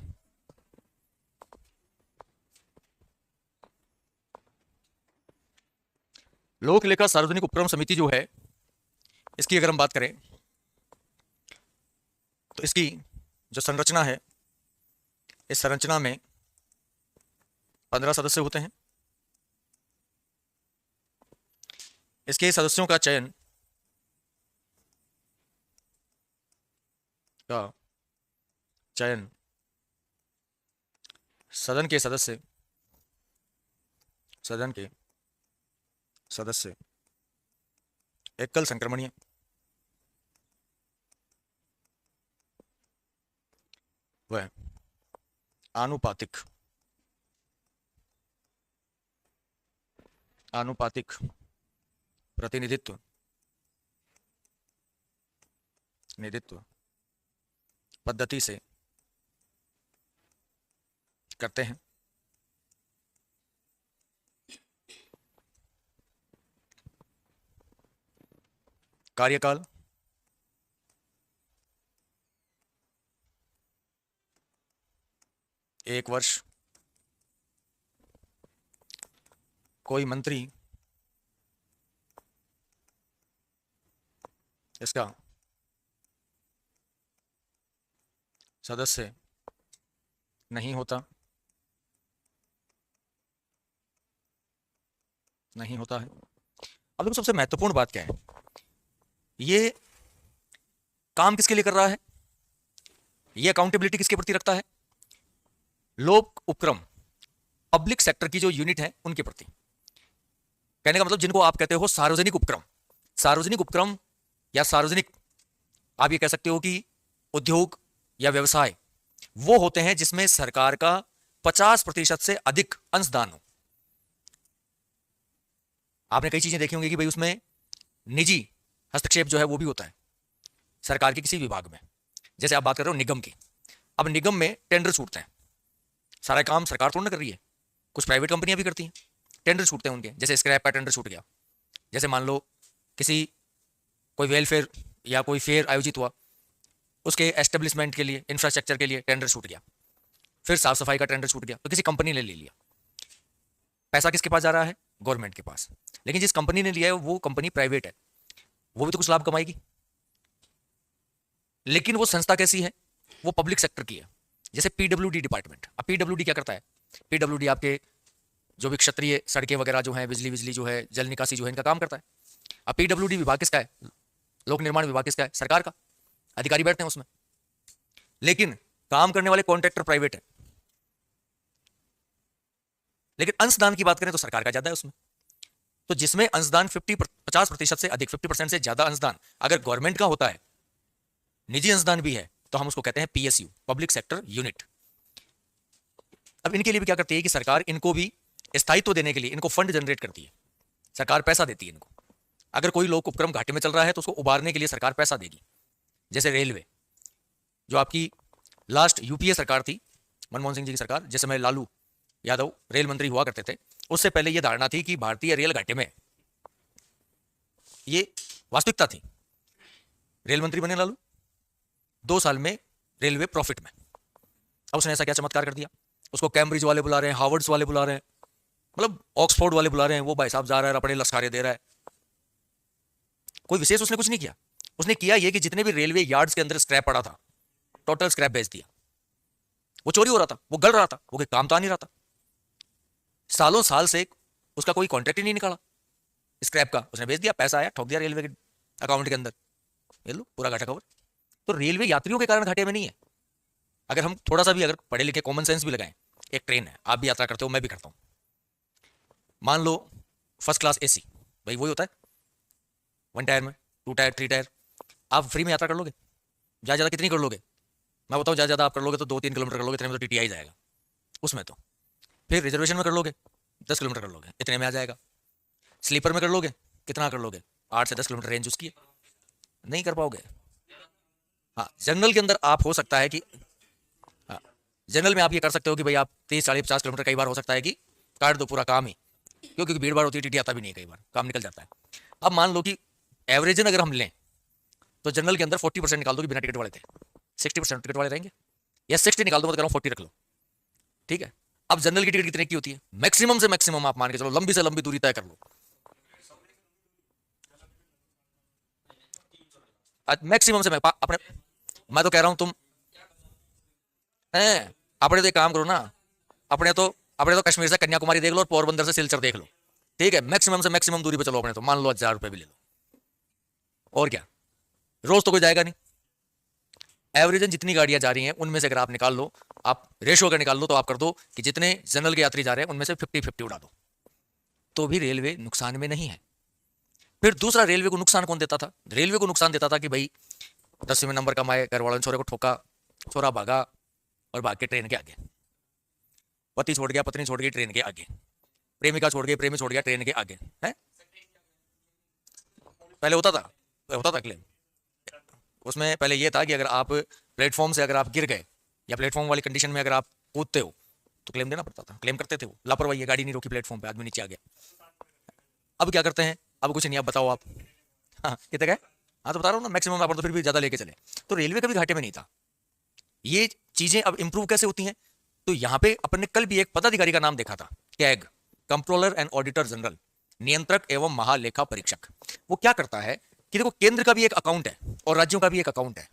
लोक लेखा सार्वजनिक उपक्रम समिति जो है, इसकी अगर हम बात करें तो इसकी जो संरचना है, इस संरचना में 15 सदस्य होते हैं। इसके सदस्यों का चयन सदन के सदस्य एकल संक्रमणीय व आनुपातिक प्रतिनिधित्व पद्धति से करते हैं। कार्यकाल एक वर्ष। कोई मंत्री इसका सदस्य नहीं होता है। अब देखो सबसे महत्वपूर्ण बात क्या है, ये काम किसके लिए कर रहा है, ये अकाउंटेबिलिटी किसके प्रति रखता है, लोक उपक्रम पब्लिक सेक्टर की जो यूनिट है उनके प्रति। कहने का मतलब जिनको आप कहते हो सार्वजनिक उपक्रम या सार्वजनिक, आप ये कह सकते हो कि उद्योग या व्यवसाय, वो होते हैं जिसमें सरकार का 50% से अधिक अंशदान हो। आपने कई चीजें देखी होंगी कि भाई उसमें निजी हस्तक्षेप जो है वो भी होता है सरकार के किसी विभाग में। जैसे आप बात कर रहे हो निगम की, अब निगम में टेंडर छूटते हैं, सारा काम सरकार थोड़ा ना कर रही है, कुछ प्राइवेट कंपनियां भी करती हैं, टेंडर छूटते हैं उनके। जैसे स्क्रैप का टेंडर छूट गया, जैसे मान लो कोई वेलफेयर या कोई फेयर आयोजित हुआ, उसके एस्टेब्लिशमेंट के लिए, इंफ्रास्ट्रक्चर के लिए टेंडर छूट गया, फिर साफ सफाई का टेंडर छूट गया, तो किसी कंपनी ने ले लिया। पैसा किसके पास जा रहा है? गवर्नमेंट के पास। लेकिन जिस कंपनी ने लिया है वो कंपनी प्राइवेट है, वो भी तो कुछ लाभ कमाएगी, लेकिन वो संस्था कैसी है, वो पब्लिक सेक्टर की है। जैसे पीडब्ल्यूडी डिपार्टमेंट, अब पीडब्ल्यूडी क्या करता है? पीडब्ल्यूडी आपके जो भी क्षत्रिय सड़कें वगैरह जो है, बिजली बिजली जो है, जल निकासी जो है, इनका काम करता है। अब पीडब्ल्यूडी विभाग किसका है? लोक निर्माण विभाग किसका है? सरकार का। अधिकारी बैठते हैं उसमें, लेकिन काम करने वाले कॉन्ट्रैक्टर प्राइवेट है। लेकिन अंशदान की बात करें तो सरकार का ज्यादा है उसमें। तो जिसमें अंशदान 50% से अधिक, 50% से ज्यादा अंशदान अगर गवर्नमेंट का होता है, निजी अंशदान भी है, तो हम उसको कहते हैं पीएसयू, पब्लिक सेक्टर यूनिट। अब इनके लिए भी क्या करती है कि सरकार इनको भी स्थायित्व देने के लिए इनको फंड जनरेट करती है, सरकार पैसा देती है इनको। अगर कोई लोक उपक्रम घाटे में चल रहा है तो उसको उबारने के लिए सरकार पैसा देगी। जैसे रेलवे, जो आपकी लास्ट यूपीए सरकार थी, मनमोहन सिंह जी की सरकार, जिस समय लालू यादव रेल मंत्री हुआ करते थे, उससे पहले यह धारणा थी कि भारतीय रेल घाटे में, ये वास्तविकता थी। रेल मंत्री बने लालू, 2 साल में रेलवे प्रॉफिट में। अब उसने ऐसा क्या चमत्कार कर दिया, उसको कैम्ब्रिज वाले बुला रहे हैं, हार्वर्ड्स वाले बुला रहे हैं, मतलब ऑक्सफोर्ड वाले बुला रहे हैं, वो भाई साहब जा रहा है अपने लश्कारे दे रहा है। कोई विशेष उसने कुछ नहीं किया। उसने किया ये कि जितने भी रेलवे यार्ड्स के अंदर स्क्रैप पड़ा था, टोटल स्क्रैप बेच दिया। वो चोरी हो रहा था, वो गल रहा था, वो कोई काम तो आ नहीं रहा था। सालों साल से उसका कोई कॉन्ट्रैक्ट ही नहीं निकाला स्क्रैप का, उसने बेच दिया, पैसा आया, ठोक दिया रेलवे के अकाउंट के अंदर, ये लो पूरा घाटा कवर। तो रेलवे यात्रियों के कारण घाटे में नहीं है। अगर हम थोड़ा सा भी अगर पढ़े लिखे कॉमन सेंस भी लगाएं, एक ट्रेन है, आप भी यात्रा करते हो, मैं भी करता हूं, मान लो फर्स्ट क्लास एसी, भाई वही होता है 1 टायर में, 2 टायर, 3 टायर, आप फ्री में यात्रा कर लोगे? ज़्यादा ज़्यादा कितनी कर लोगे? मैं बताऊँ, ज़्यादा ज़्यादा आप कर लोगे तो 2-3 किलोमीटर कर लोगे, इतने में तो टीटीआई जाएगा उसमें। तो फिर रिजर्वेशन में कर लोगे 10 किलोमीटर कर लोगे, इतने में आ जाएगा। स्लीपर में कर लोगे, कितना कर लोगे? 8 से 10 किलोमीटर रेंज उसकी है, नहीं कर पाओगे। हाँ, जनरल के अंदर आप हो सकता है कि, हाँ, जनरल में आप ये कर सकते हो कि भाई आप 30, 40, 50 किलोमीटर कई बार हो सकता है कि काट दो पूरा काम ही, क्योंकि भीड़ भाड़ होती है, टीटी आता भी नहीं है, कई बार काम निकल जाता है। अब मान लो कि एवरेजन अगर हम लें तो जनरल के अंदर 40% निकाल दो कि बिना टिकट वाले थे, 60% टिकट वाले रहेंगे, या 60 निकाल दो, मैं कह रहा हूँ 40 रख लो, ठीक है। अब जनरल की टिकट कितने की होती है? मैक्सिमम से मैक्सिमम आप मान के चलो, लंबी से लंबी दूरी तय कर लो, मैक्सिमम से अपने, मैं तो कह रहा हूं तुम हैं, अपने तो एक काम करो ना, अपने तो कश्मीर से कन्याकुमारी देख लो और पोरबंदर से सिलचर देख लो, ठीक है। मैक्सिमम से मैक्सिमम दूरी पे चलो, अपने तो मान लो 1000 रुपए भी ले लो, और क्या, रोज तो कोई जाएगा नहीं। एवरेजन जितनी गाड़ियां जा रही हैं उनमें से अगर आप निकाल लो, आप रेशो अगर निकाल लो, तो आप कर दो कि जितने जनरल के यात्री जा रहे हैं उनमें से 50-50 उड़ा दो, तो भी रेलवे नुकसान में नहीं है। फिर दूसरा, रेलवे को नुकसान कौन देता था? रेलवे को नुकसान देता था कि भाई 10वें नंबर कमाए, घर वालों ने छोरे को ठोका, छोरा भागा और भाग के ट्रेन के आगे, पति छोड़ गया, पत्नी छोड़ गई ट्रेन के आगे, प्रेमिका छोड़ गई, प्रेमी छोड़ गया ट्रेन के आगे, है पहले होता था क्लेम। उसमें पहले ये था कि अगर आप प्लेटफॉर्म से अगर आप गिर गए या प्लेटफॉर्म वाली कंडीशन में अगर आप कूदते हो तो क्लेम देना पड़ता था, क्लेम करते थे वो, लापरवाही है, गाड़ी नहीं रोकी प्लेटफॉर्म पे, आदमी नीचे आ गया। अब क्या करते हैं? अब कुछ नहीं, आप बताओ आप, हाँ कितने गए? हाँ तो बता रहा हूँ ना, मैक्सिमम आप तो फिर भी ज्यादा लेके चले। तो रेलवे कभी घाटे में नहीं था। ये चीजें अब इंप्रूव कैसे होती हैं? तो यहाँ पे अपन ने कल भी एक पदाधिकारी का नाम देखा था, CAG, controller and auditor general, नियंत्रक एवं महालेखा परीक्षक। वो क्या करता है कि देखो, केंद्र का भी एक अकाउंट है और राज्यों का भी एक अकाउंट है।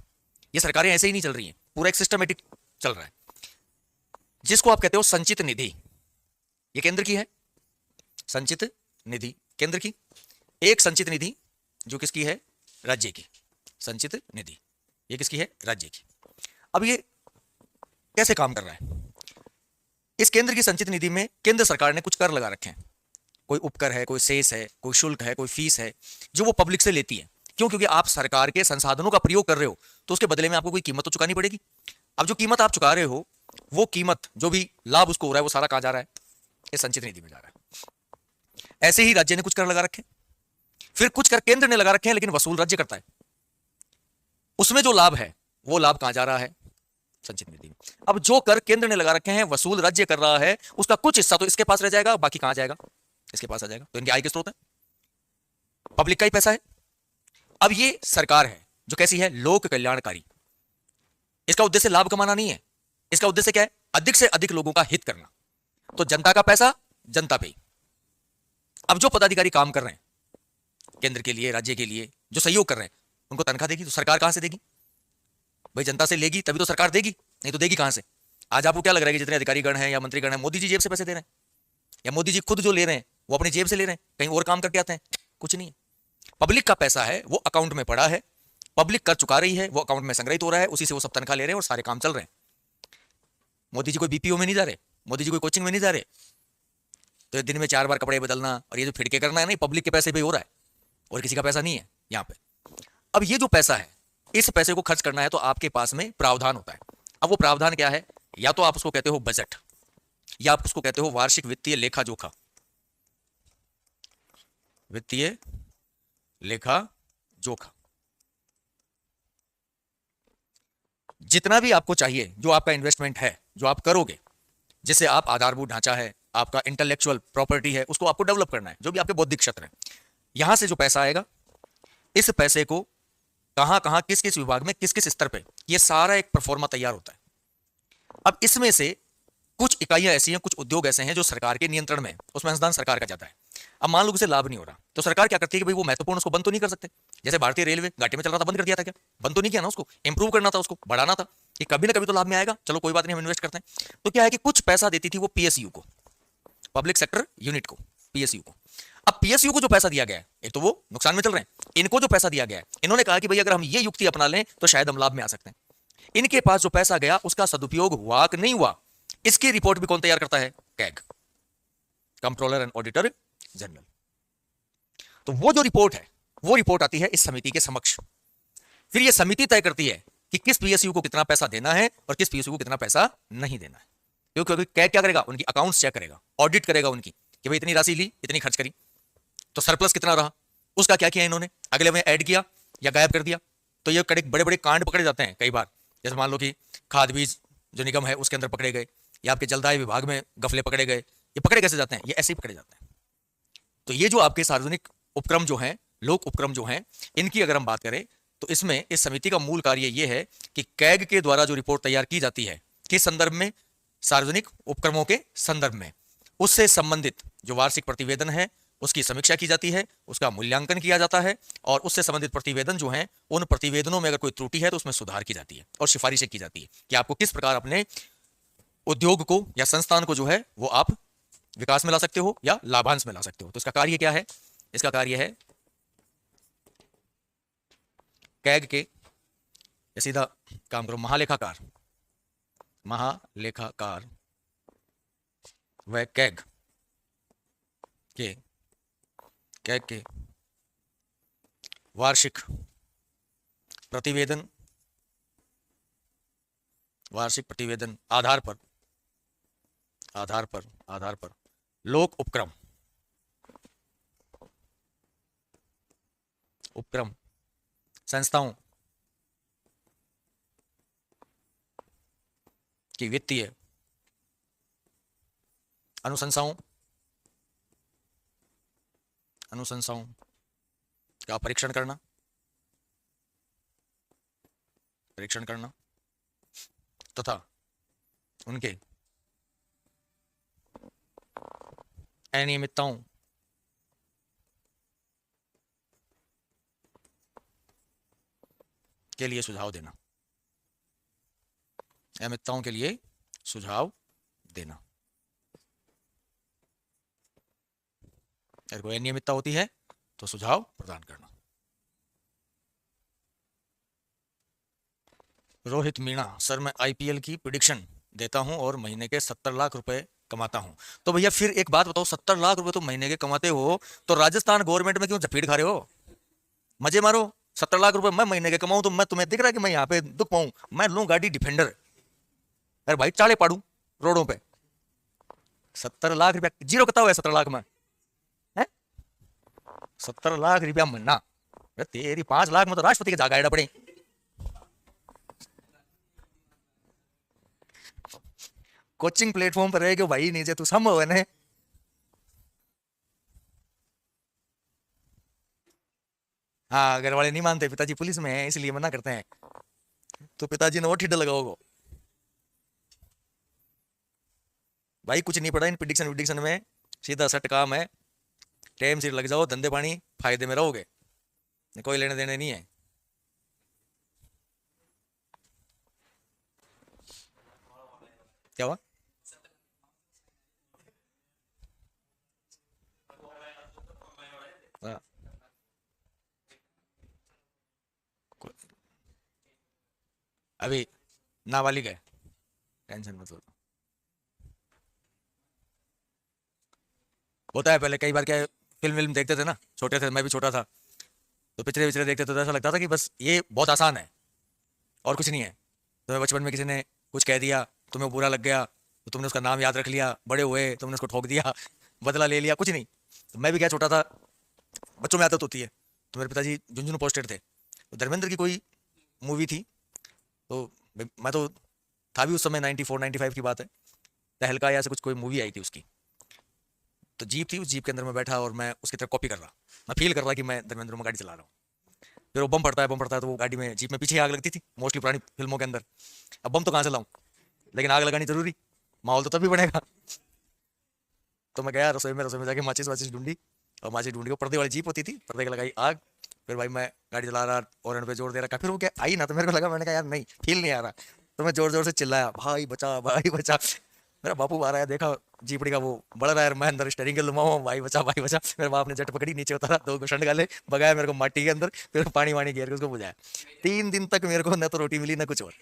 ये सरकारें ऐसे ही नहीं चल रही हैं, पूरा एक सिस्टमेटिक चल रहा है, जिसको आप कहते हो संचित निधि। ये केंद्र की है संचित निधि, केंद्र की। एक संचित निधि जो किसकी है? राज्य की। संचित निधि ये किसकी है? राज्य की। अब ये कैसे काम कर रहा है? इस केंद्र की संचित निधि में केंद्र सरकार ने कुछ कर लगा रखे हैं, कोई उपकर है, कोई सेस है, कोई शुल्क है, कोई फीस है, जो वो पब्लिक से लेती है। क्यों? क्योंकि आप सरकार के संसाधनों का प्रयोग कर रहे हो, तो उसके बदले में आपको कोई कीमत तो चुकानी पड़ेगी। अब जो कीमत आप चुका रहे हो, वो कीमत, जो भी लाभ उसको हो रहा है, वो सारा कहां जा रहा है? इस संचित निधि में जा रहा है। ऐसे ही राज्य ने कुछ कर लगा रखे, फिर कुछ कर केंद्र ने लगा रखे हैं, लेकिन वसूल राज्य करता है। उसमें जो लाभ है, वो लाभ कहां जा रहा है? संचित निधि में। अब जो कर केंद्र ने लगा रखे हैं, वसूल राज्य कर रहा है, उसका कुछ हिस्सा तो इसके पास रह जाएगा, बाकी कहां जाएगा? इसके पास आ जाएगा। तो इनके आय के स्रोत है, पब्लिक का ही पैसा है। अब ये सरकार है जो कैसी है? लोक कल्याणकारी। इसका उद्देश्य लाभ कमाना नहीं है, इसका उद्देश्य क्या है? अधिक से अधिक लोगों का हित करना। तो जनता का पैसा जनता पे ही। अब जो पदाधिकारी काम कर रहे हैं केंद्र के लिए, राज्य के लिए, जो सहयोग कर रहे हैं, उनको तनख्वाह देगी तो सरकार कहां से देगी? भाई जनता से लेगी तभी तो सरकार देगी, नहीं तो देगी कहां से? आज आपको क्या लग रहा है कि जितने अधिकारीगण हैं या मंत्रीगण हैं, मोदी जी जेब से पैसे दे रहे हैं, या मोदी जी खुद जो ले रहे हैं वो अपनी जेब से ले रहे हैं, कहीं और काम करके आते हैं? कुछ नहीं है। पब्लिक का पैसा है, वो अकाउंट में पड़ा है, पब्लिक कर चुका रही है, वो अकाउंट में संग्रहित हो रहा है, उसी से वो सब तनख्वाह ले रहे हैं और सारे काम चल रहे हैं। मोदी जी कोई बीपीओ में नहीं जा रहे, मोदी जी कोई कोचिंग में नहीं जा रहे, तो दिन में 4 बार कपड़े बदलना और ये जो फिड़के करना है, नहीं, पब्लिक के पैसे पे हो रहा है और किसी का पैसा नहीं है यहाँ पे। अब ये जो पैसा है, इस पैसे को खर्च करना है तो आपके पास में प्रावधान होता है। अब वो प्रावधान क्या है? या तो आप उसको कहते हो बजट, या आप उसको कहते हो वार्षिक वित्तीय लेखा जोखा। वित्तीय लेखा जोखा, जितना भी आपको चाहिए, जो आपका इन्वेस्टमेंट है, जो आप करोगे, जिससे आप आधारभूत ढांचा है, आपका इंटेलेक्चुअल प्रॉपर्टी है, उसको आपको डेवलप करना है, जो भी आपके बौद्धिक क्षेत्र है, यहां से जो पैसा आएगा, इस पैसे को कहां कहां, किस किस विभाग में, किस किस स्तर पे, ये सारा एक परफॉर्मा तैयार होता है। अब इसमें से कुछ इकाइयां ऐसी हैं, कुछ उद्योग ऐसे हैं जो सरकार के नियंत्रण में है, उसमें अनुदान सरकार का जाता है। अब मान लो किसी लाभ नहीं हो रहा, तो सरकार क्या करती है कि भाई वो महत्वपूर्ण, उसको बंद तो नहीं कर सकते। जैसे भारतीय रेलवे घाटे में चल रहा था, बंद कर दिया था क्या? बंद तो नहीं किया ना, उसको इंप्रूव करना था, उसको बढ़ाना था कि कभी ना कभी तो लाभ में आएगा, चलो कोई बात नहीं, हम इन्वेस्ट करते हैं। तो क्या है कि कुछ पैसा देती थी वो पीएसयू को, पब्लिक सेक्टर यूनिट को, पीएसयू को। अब पीएसयू को जो पैसा दिया गया है, एक तो वो नुकसान में चल रहे हैं, इनको जो पैसा दिया गया है, इन्होंने कहा कि भाई अगर हम ये युक्ति अपना लें तो शायद हम लाभ में आ सकते हैं। इनके पास जो पैसा गया उसका सदुपयोग हुआ कि नहीं हुआ, इसकी रिपोर्ट भी कौन तैयार करता है? CAG, controller and auditor general. तो वो जो रिपोर्ट है, वो रिपोर्ट आती है इस समिति के समक्ष। फिर ये समिति तय करती है कि किस पीएसयू को कितना पैसा देना है और किस पीएसयू को कितना पैसा नहीं देना है। क्योंकि कैग क्या करेगा? उनकी अकाउंट्स चेक करेगा, ऑडिट करेगा उनकी, कि भाई इतनी राशि ली, इतनी खर्च करी, तो सरप्लस कितना रहा, उसका क्या किया इन्होंने, अगले में ऐड किया या गायब कर दिया। तो ये बड़े बड़े कांड पकड़े जाते हैं कई बार। जैसे मान लो कि खाद बीज जो निगम है उसके अंदर पकड़े गए, या आपके जलदाय विभाग में गफले पकड़े गए। ये पकड़े कैसे जाते हैं? ये ऐसे ही पकड़े जाते हैं। तो ये जो आपके सार्वजनिक उपक्रम जो हैं, लोक उपक्रम जो हैं, इनकी अगर हम बात करें तो इसमें इस समिति का मूल कार्य यह है कि कैग के द्वारा जो रिपोर्ट तैयार की जाती है, किस संदर्भ में? सार्वजनिक उपक्रमों के संदर्भ में, उससे संबंधित जो वार्षिक प्रतिवेदन है उसकी समीक्षा की जाती है, उसका मूल्यांकन किया जाता है, और उससे संबंधित प्रतिवेदन जो हैं, उन प्रतिवेदनों में अगर कोई त्रुटि है तो उसमें सुधार की जाती है और सिफारिशें की जाती है कि आपको किस प्रकार अपने उद्योग को या संस्थान को जो है वो आप विकास में ला सकते हो या लाभांश में ला सकते हो। तो इसका कार्य क्या है? इसका कार्य है कैग के, या सीधा काम करो, महालेखाकार, महालेखाकार व कैग के वार्षिक प्रतिवेदन आधार पर लोक उपक्रम संस्थाओं की वित्तीय अनुशंसाओं का परीक्षण करना तथा उनके अनियमितताओं के लिए सुझाव देना, अनियमितताओं के लिए सुझाव देना। अगर कोई अनियमितता होती है तो सुझाव प्रदान करना। रोहित मीणा, सर मैं आईपीएल की प्रिडिक्शन देता हूं और महीने के 70 लाख रुपए कमाता हूं। तो भैया फिर एक बात बताओ, 70 लाख रुपए तो महीने के कमाते हो, तो राजस्थान गवर्नमेंट में क्यों झपीट खा रहे हो? मजे मारो। 70 लाख रुपए मैं महीने के कमाऊं तो मैं, तुम्हें दिख रहा है कि मैं यहाँ पे दुख पाऊं? मैं लूं गाड़ी डिफेंडर, अरे भाई चाले पाड़ू रोडों पे। 70 लाख रुपया जीरो कितना हुआ? 70 लाख में 70 लाख रुपया महीना, तेरी 5 लाख में तो राष्ट्रपति के जागा पड़े। कोचिंग प्लेटफॉर्म पर रहेगा भाई, नीचे तू संभव है ना। हाँ, घर वाले नहीं मानते, पिताजी पुलिस में है इसलिए मना करते हैं, तो पिताजी ने वो ठिड्डा लगाओगे। भाई कुछ नहीं पड़ा इन प्रिडिक्शन में, सीधा सट काम है, टाइम से लग जाओ, धंधे पानी फायदे में रहोगे, कोई लेने देने नहीं है। क्या हुआ? हाँ, अभी नाबालिग है, टेंशन मत लो। होता है, पहले कई बार क्या है, फिल्म विल्म देखते थे ना, छोटे थे, मैं भी छोटा था, तो पिक्चरें विचरे देखते थे तो ऐसा लगता था कि बस ये बहुत आसान है और कुछ नहीं है। तुम्हें बचपन में किसी ने कुछ कह दिया, तुम्हें बुरा लग गया, तो तुमने उसका नाम याद रख लिया, बड़े हुए तुमने उसको ठोक दिया, बदला ले लिया, कुछ नहीं। तो मैं भी क्या छोटा था, बच्चों में आदत होती है। तो मेरे पिताजी झुंझुनू पोस्टेड थे, तो धर्मेंद्र की कोई मूवी थी, तो मैं तो था भी उस समय, 94 95 की बात है, तहलका या से कुछ कोई मूवी आई थी उसकी। तो जीप थी, उस जीप के अंदर मैं बैठा और मैं उसकी तरफ कॉपी कर रहा, मैं फील कर रहा कि मैं धर्मेंद्र में गाड़ी चला रहा हूँ। फिर वो बम पड़ता है, तो वो गाड़ी में, जीप में पीछे आग लगती थी मोस्टली पुरानी फिल्मों के अंदर। अब बम तो कहाँ चलाऊं, लेकिन आग लगानी जरूरी, माहौल तो तभी बनेगा। तो मैं गया रसोई में जाके माचिस वाचिस ढूंढी, और माचिस ढूंढी, वो पर्दे वाली जीप होती थी, पर्दे के लगाई आग। फिर भाई मैं गाड़ी चला रहा, और पे जोर दे रहा, फिर वो क्या आई ना, तो मेरे को लगा, मैंने कहा यार नहीं, फील नहीं आ रहा, तो मैं जोर जोर से चिल्लाया, भाई बचा भाई बचा। मेरा बापू आ रहा है, देखा जीपड़ी का वो बढ़ रहा है, मैं अंदर स्टेरिंग के लुमा हुआ, भाई बचा भाई बचा। मेरे बाप ने जट पकड़ी, नीचे उतारा, 2 घुसंड गाले, भगाया मेरे को माटी के अंदर, फिर पानी वानी घेर के उसको बुझाया। 3 दिन तक मेरे को न तो रोटी मिली न कुछ और।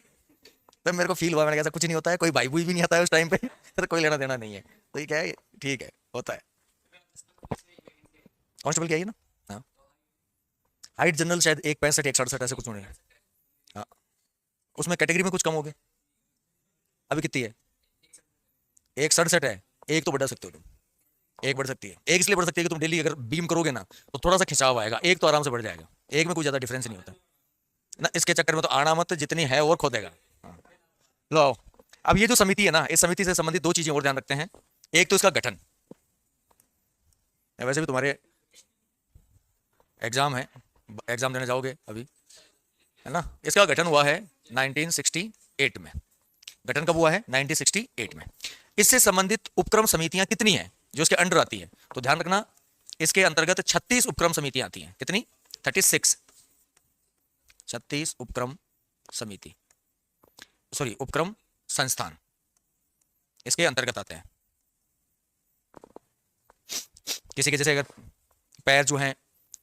तब मेरे को फील हुआ, मैंने कहा ऐसा कुछ नहीं होता है, कोई भाई भूई भी नहीं आता है उस टाइम पे, तो कोई लेना देना नहीं है, तो ये क्या है, ठीक है, होता है। कांस्टेबल क्या है ना? हाँ, हाइट जनरल शायद 165 167 ऐसे कुछ होने हैं। हाँ, उसमें कैटेगरी में कुछ कम हो गए। अभी कितनी है? 167 है। एक तो बढ़ा सकते हो तुम, एक बढ़ सकती है, एक इसलिए बढ़ सकती है कि तुम डेली अगर बीम करोगे ना, तो थोड़ा सा खिंचाव आएगा, एक तो आराम से बढ़ जाएगा, एक में कोई ज्यादा डिफरेंस नहीं होता ना। इसके चक्कर में तो आना मत, जितनी है और खो देगा। हाँ। लो आओ। अब ये जो समिति है ना, इस समिति से संबंधित 2 चीजें और ध्यान रखते हैं। एक तो इसका गठन, वैसे भी तुम्हारे एग्जाम है, एग्जाम देने जाओगे अभी, है ना। इसका गठन हुआ है 1968 में। गठन कब हुआ है? 1968 में। इससे संबंधित उपक्रम समितियां कितनी हैं जो इसके अंडर आती है? तो ध्यान रखना, इसके अंतर्गत 36 उपक्रम समितियां आती हैं। कितनी? 36। 36 उपक्रम समिति, सॉरी उपक्रम संस्थान इसके अंतर्गत आते हैं। किसी के जैसे अगर पैर जो हैं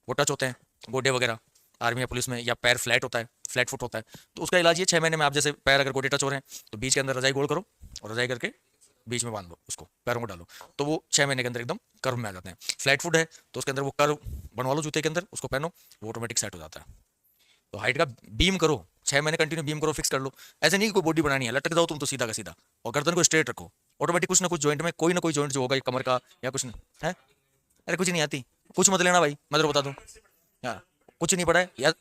वो टच होते हैं, गोडे वगैरह, आर्मी या पुलिस में, या पैर फ्लैट होता है, फ्लैट फुट होता है, तो उसका इलाज ये 6 महीने में, आप जैसे पैर अगर गोडे टच हो रहे हैं तो बीच के अंदर रजाई गोल करो, और रजाई करके बीच में बांध लो, उसको पैरों को डालो, तो वो 6 महीने के अंदर एकदम कर्व में आ जाते हैं। फ्लैट फुट है तो उसके अंदर वो कर्व बनवा लो जूते के अंदर, उसको पहनो, वो ऑटोमेटिक सेट हो जाता है। तो हाइट का बीम करो, 6 महीने कंटिन्यू बीम करो, फिक्स कर लो। ऐसे नहीं कि कोई बॉडी बनानी है, लटक जाओ तुम तो सीधा का सीधा, और गर्दन को स्ट्रेट रखो, ऑटोमेटिक कुछ ना कुछ जॉइंट में, कोई ना कोई जॉइंट जो होगा कमर का या कुछ नहीं है। अरे कुछ नहीं आती, कुछ मत लेना भाई, मैं तो बता दूं, हाँ, कुछ नहीं पड़ा है,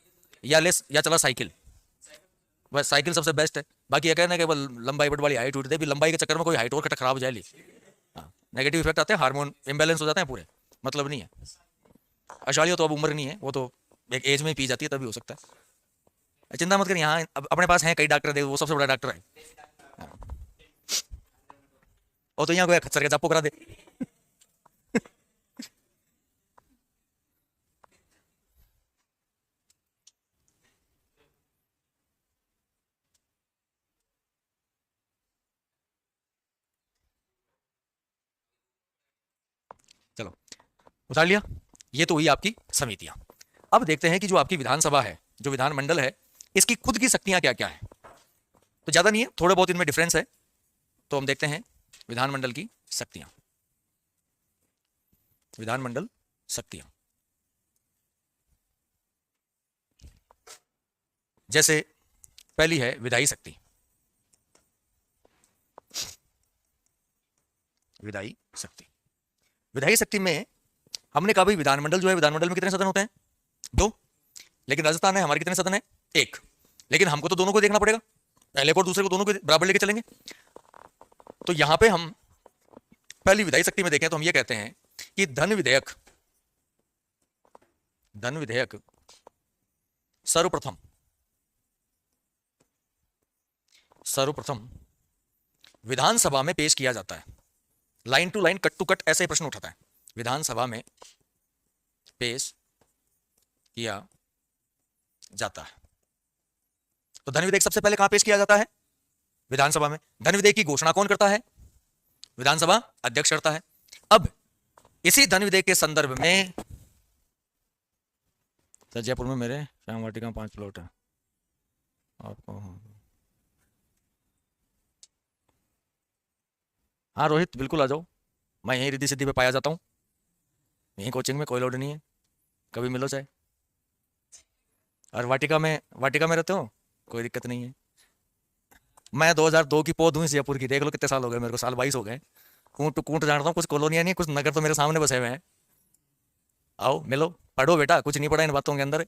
या लेस या चला साइकिल, बस साइकिल सबसे बेस्ट है। बाकी ये कहना है कि लंबाई बट वाली हाइट उठ दे, भी लंबाई के चक्कर में कोई हाइट और खराब हो जाए ली, हाँ, नेगेटिव इफेक्ट आते हैं, हार्मोन इम्बैलेंस हो जाते हैं पूरे, मतलब नहीं है। अशालिया तो अब उम्र नहीं है, वो तो एक एज में ही पी जाती है, तभी हो सकता है। चिंता मत कर, यहाँ अपने पास है कई डॉक्टर, दे वो सबसे बड़ा डॉक्टर है। हाँ। और तो यहाँ कोई खच्चर के चापो करा दे। चलो, उतार लिया। ये तो हुई आपकी समितियां। अब देखते हैं कि जो आपकी विधानसभा है, जो विधानमंडल है, इसकी खुद की शक्तियां क्या क्या है। तो ज्यादा नहीं है, थोड़े बहुत इनमें डिफरेंस है। तो हम देखते हैं विधानमंडल की शक्तियां। विधानमंडल शक्तियां, जैसे पहली है विधायी शक्ति। विधायी शक्ति, विधायी शक्ति में हमने कहा भाई विधानमंडल जो है, विधानमंडल में कितने सदन होते हैं? 2। लेकिन राजस्थान है, हमारे कितने सदन है? 1। लेकिन हमको तो दोनों को देखना पड़ेगा, पहले को और दूसरे को, दोनों को बराबर लेके चलेंगे। तो यहां पे हम पहली विधायी शक्ति में देखें तो हम ये कहते हैं कि धन विधेयक, धन विधेयक सर्वप्रथम, सर्वप्रथम विधानसभा में पेश किया जाता है। Line to line, cut to cut ऐसे ही प्रश्न उठाता है। विधानसभा में पेश किया जाता है। तो धन विधेयक सबसे पहले कहां पेश किया जाता है? विधानसभा में। धन विधेयक की घोषणा कौन करता है? विधानसभा अध्यक्ष करता है। अब इसी धन विधेयक के संदर्भ में सर जयपुर में मेरे श्याम वाटिका 5 प्लॉट है आपको। हाँ रोहित बिल्कुल आ जाओ, मैं यहीं रिद्धि सिद्धि पे पाया जाता हूँ, यहीं कोचिंग में, कोई लोड नहीं है, कभी मिलो चाहे। और वाटिका में रहते हो, कोई दिक्कत नहीं है। मैं 2002 की पौध हूँ इस जयपुर की, देख लो कितने साल हो गए मेरे को, साल 22 हो गए। कूट कूट जानता हूँ, कुछ कॉलोनियाँ नहीं, कुछ नगर तो मेरे सामने बसे हुए हैं। आओ मिलो, पढ़ो बेटा, कुछ नहीं पढ़ा इन बातों के अंदर।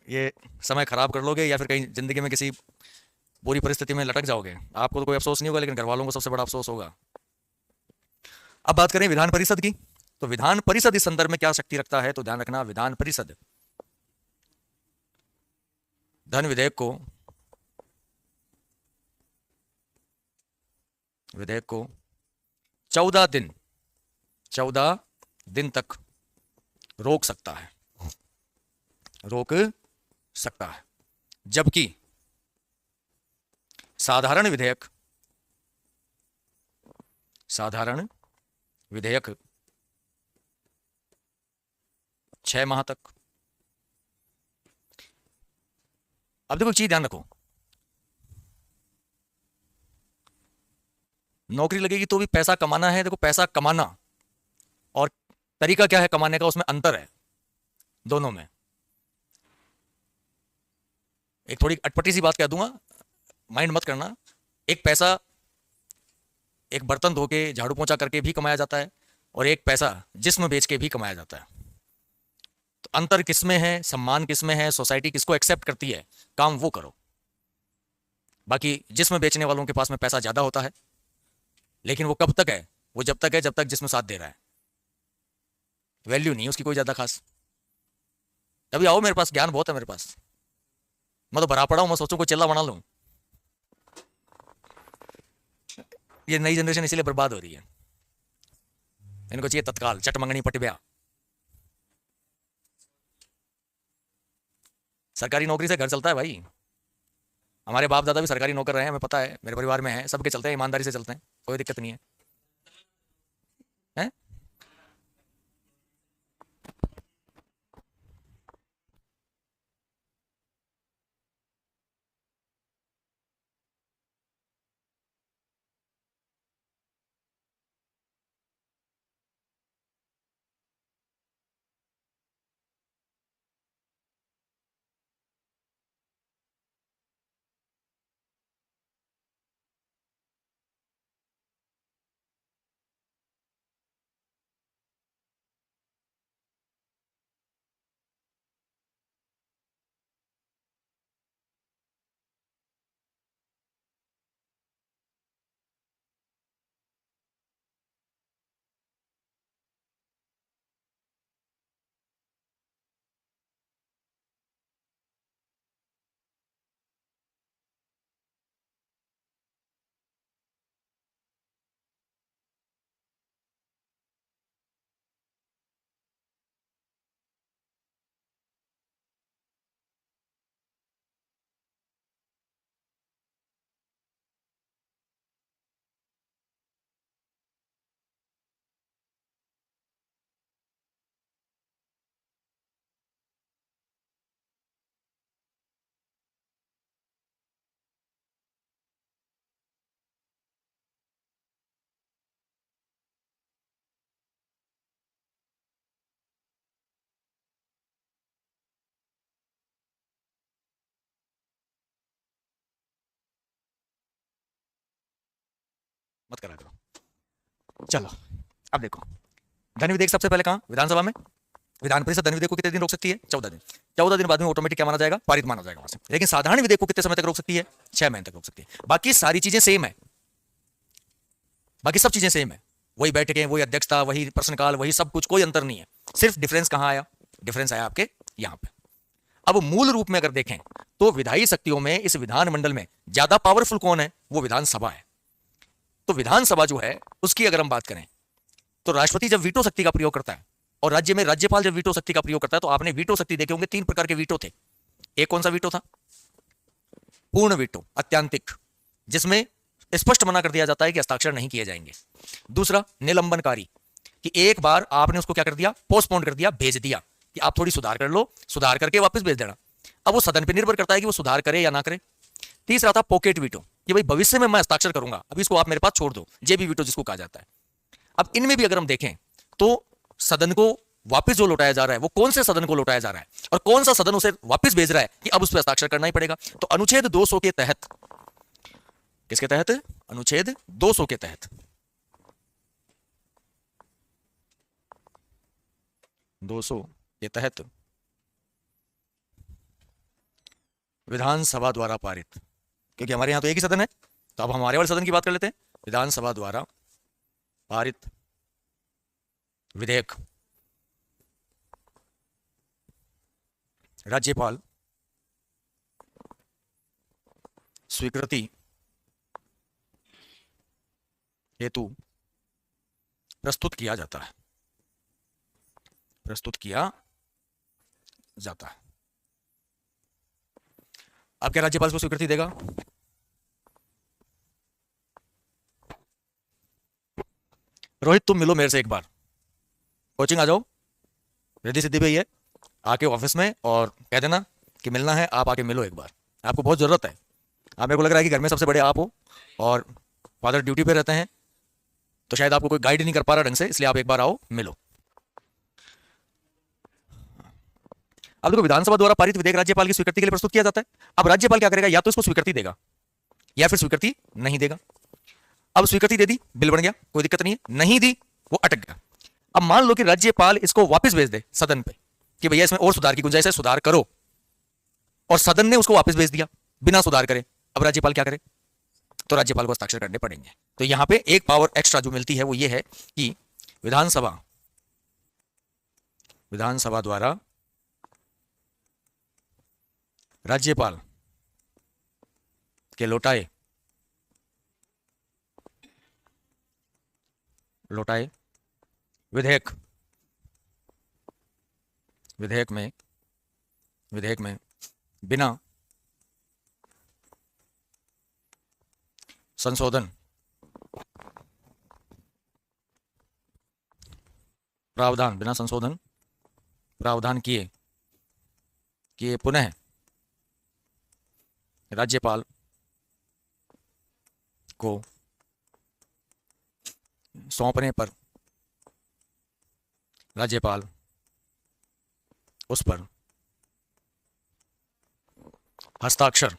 ये समय खराब कर लोगे या फिर कहीं जिंदगी में किसी बुरी परिस्थिति में लटक जाओगे। आपको तो कोई अफसोस नहीं होगा, लेकिन घर वालों को सबसे बड़ा अफसोस होगा। अब बात करें विधान परिषद की, तो विधान परिषद इस संदर्भ में क्या शक्ति रखता है, तो ध्यान रखना, विधान परिषद धन विधेयक को 14 दिन तक रोक सकता है, जबकि साधारण विधेयक 6 माह तक। अब देखो एक चीज ध्यान रखो, नौकरी लगेगी तो भी पैसा कमाना है। देखो पैसा कमाना और तरीका क्या है कमाने का, उसमें अंतर है दोनों में। एक थोड़ी अटपटी सी बात कह दूंगा, माइंड मत करना। एक पैसा एक बर्तन धो के झाड़ू पोंछा करके भी कमाया जाता है, और एक पैसा जिस्म बेच के भी कमाया जाता है। तो अंतर किसमें है, सम्मान किसमें है, सोसाइटी किसको एक्सेप्ट करती है, काम वो करो। बाकी जिस्म बेचने वालों के पास में पैसा ज्यादा होता है, लेकिन वो कब तक है, वो जब तक जिस्म साथ दे रहा है, वैल्यू नहीं उसकी कोई ज्यादा खास। अभी आओ मेरे पास, ज्ञान बहुत है मेरे पास, मैं तो भरा पड़ा हूं, मैं सोचूं कोई चिल्ला बना लूं। ये नई जनरेशन इसीलिए बर्बाद हो रही है, इनको चाहिए तत्काल चटमंगनी पटिब्या। सरकारी नौकरी से घर चलता है भाई, हमारे बाप दादा भी सरकारी नौकर रहे हैं, हमें पता है, मेरे परिवार में है, सबके चलते हैं, ईमानदारी से चलते हैं, कोई दिक्कत नहीं है, है? मत करा करो। चलो अब देखो, धन विधेयक सबसे पहले कहां, विधानसभा में। विधान परिषद धन विधेयक को कितने दिन रोक सकती है, 14 दिन। 14 दिन बाद में ऑटोमेटिक क्या माना जाएगा, पारित माना जाएगा वहां से। लेकिन साधारण विधेयक को कितने समय तक रोक सकती है, 6 महीने तक रोक सकती है। बाकी सारी चीजें सेम है, बाकी सब चीजें सेम है, वही बैठकें, वही अध्यक्षता, वही प्रश्नकाल, वही सब कुछ, कोई अंतर नहीं है। सिर्फ डिफरेंस कहां आया, डिफरेंस आया आपके यहां पे। अब मूल रूप में अगर देखें तो विधायी शक्तियों में इस विधानमंडल में ज्यादा पावरफुल कौन है, वो विधानसभा है। तो विधानसभा जो है उसकी अगर हम बात करें तो राष्ट्रपति जब वीटो शक्ति का प्रयोग करता है और राज्य में राज्यपाल जब वीटो शक्ति का प्रयोग करता है, तो आपने वीटो शक्ति देखे होंगे, 3 प्रकार के वीटो थे। एक कौन सा वीटो था, पूर्ण वीटो, अत्यांतिक, जिसमें स्पष्ट मना कर दिया जाता है कि हस्ताक्षर नहीं किए जाएंगे। दूसरा निलंबनकारी, कि एक बार आपने उसको क्या कर दिया, पोस्टपोन कर दिया, भेज दिया कि आप थोड़ी सुधार कर लो, सुधार करके वापस भेज देना। अब वो सदन पर निर्भर करता है कि वो सुधार करे या ना करे। तीसरा था पॉकेट वीटो, कि भाई भविष्य में मैं हस्ताक्षर करूंगा, अभी इसको आप मेरे पास छोड़ दो, जेबी वीटो जिसको कहा जाता है। अब इनमें भी अगर हम देखें तो सदन को वापस जो लौटाया जा रहा है वो कौन से सदन को लौटाया जा रहा है और कौन सा सदन उसे वापस भेज रहा है कि अब उस पर हस्ताक्षर करना ही पड़ेगा। तो अनुच्छेद 200 के तहत, किसके तहत, अनुच्छेद 200 के तहत 200 के तहत विधानसभा द्वारा पारित, क्योंकि हमारे यहां तो एक ही सदन है तो अब हमारे वाले सदन की बात कर लेते हैं। विधानसभा द्वारा पारित विधेयक राज्यपाल स्वीकृति हेतु प्रस्तुत किया जाता है, प्रस्तुत किया जाता है। अब क्या राज्यपाल इसको स्वीकृति देगा? रोहित तुम मिलो मेरे से एक बार, कोचिंग आ जाओ, रिद्धि सिद्धि भी है, आके ऑफिस में और कह देना कि मिलना है, आप आके मिलो एक बार, आपको बहुत जरूरत है। आप, मेरे को लग रहा है कि घर में सबसे बड़े आप हो और फादर ड्यूटी पे रहते हैं तो शायद आपको कोई गाइड नहीं कर पा रहा ढंग से, इसलिए आप एक बार आओ, मिलो। अब देखो, विधानसभा द्वारा पारित विधेयक राज्यपाल की स्वीकृति के लिए प्रस्तुत किया जाता है। अब राज्यपाल क्या करेगा, या तो इसको स्वीकृति देगा या फिर स्वीकृति नहीं देगा। अब स्वीकृति दे दी, बिल बन गया, कोई दिक्कत नहीं है, नहीं दी, वो अटक गया। अब मान लो कि राज्यपाल इसको वापस भेज दे सदन पे कि भैया इसमें और सुधार की गुंजाइश है, सुधार करो, और सदन ने उसको वापस भेज दिया बिना सुधार करे। अब राज्यपाल क्या करे, तो राज्यपाल को हस्ताक्षर करने पड़ेंगे। तो यहां पे एक पावर एक्स्ट्रा जो मिलती है वो ये है कि विधानसभा द्वारा राज्यपाल के लौटाए विधेयक में बिना संशोधन प्रावधान किए पुनः राज्यपाल को सौंपने पर राज्यपाल उस पर हस्ताक्षर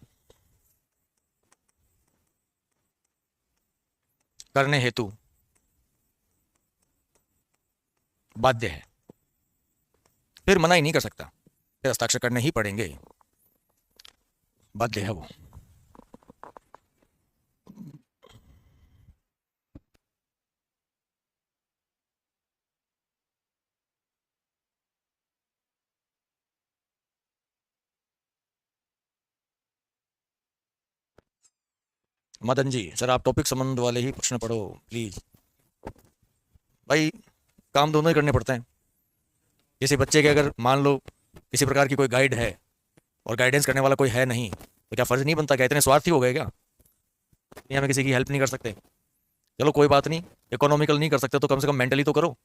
करने हेतु बाध्य है। फिर मना ही नहीं कर सकता, फिर हस्ताक्षर करने ही पड़ेंगे, बाध्य है वो। मदन जी, सर आप टॉपिक संबंध वाले ही प्रश्न पढ़ो प्लीज। भाई काम दोनों ही करने पड़ते हैं। किसी बच्चे के अगर मान लो किसी प्रकार की कोई गाइड है और गाइडेंस करने वाला कोई है नहीं, तो क्या फर्ज नहीं बनता? क्या इतने स्वार्थी हो गए क्या? दुनिया में किसी की हेल्प नहीं कर सकते? चलो कोई बात नहीं, इकोनॉमिकल नहीं कर सकते तो कम से कम मेंटली तो करो।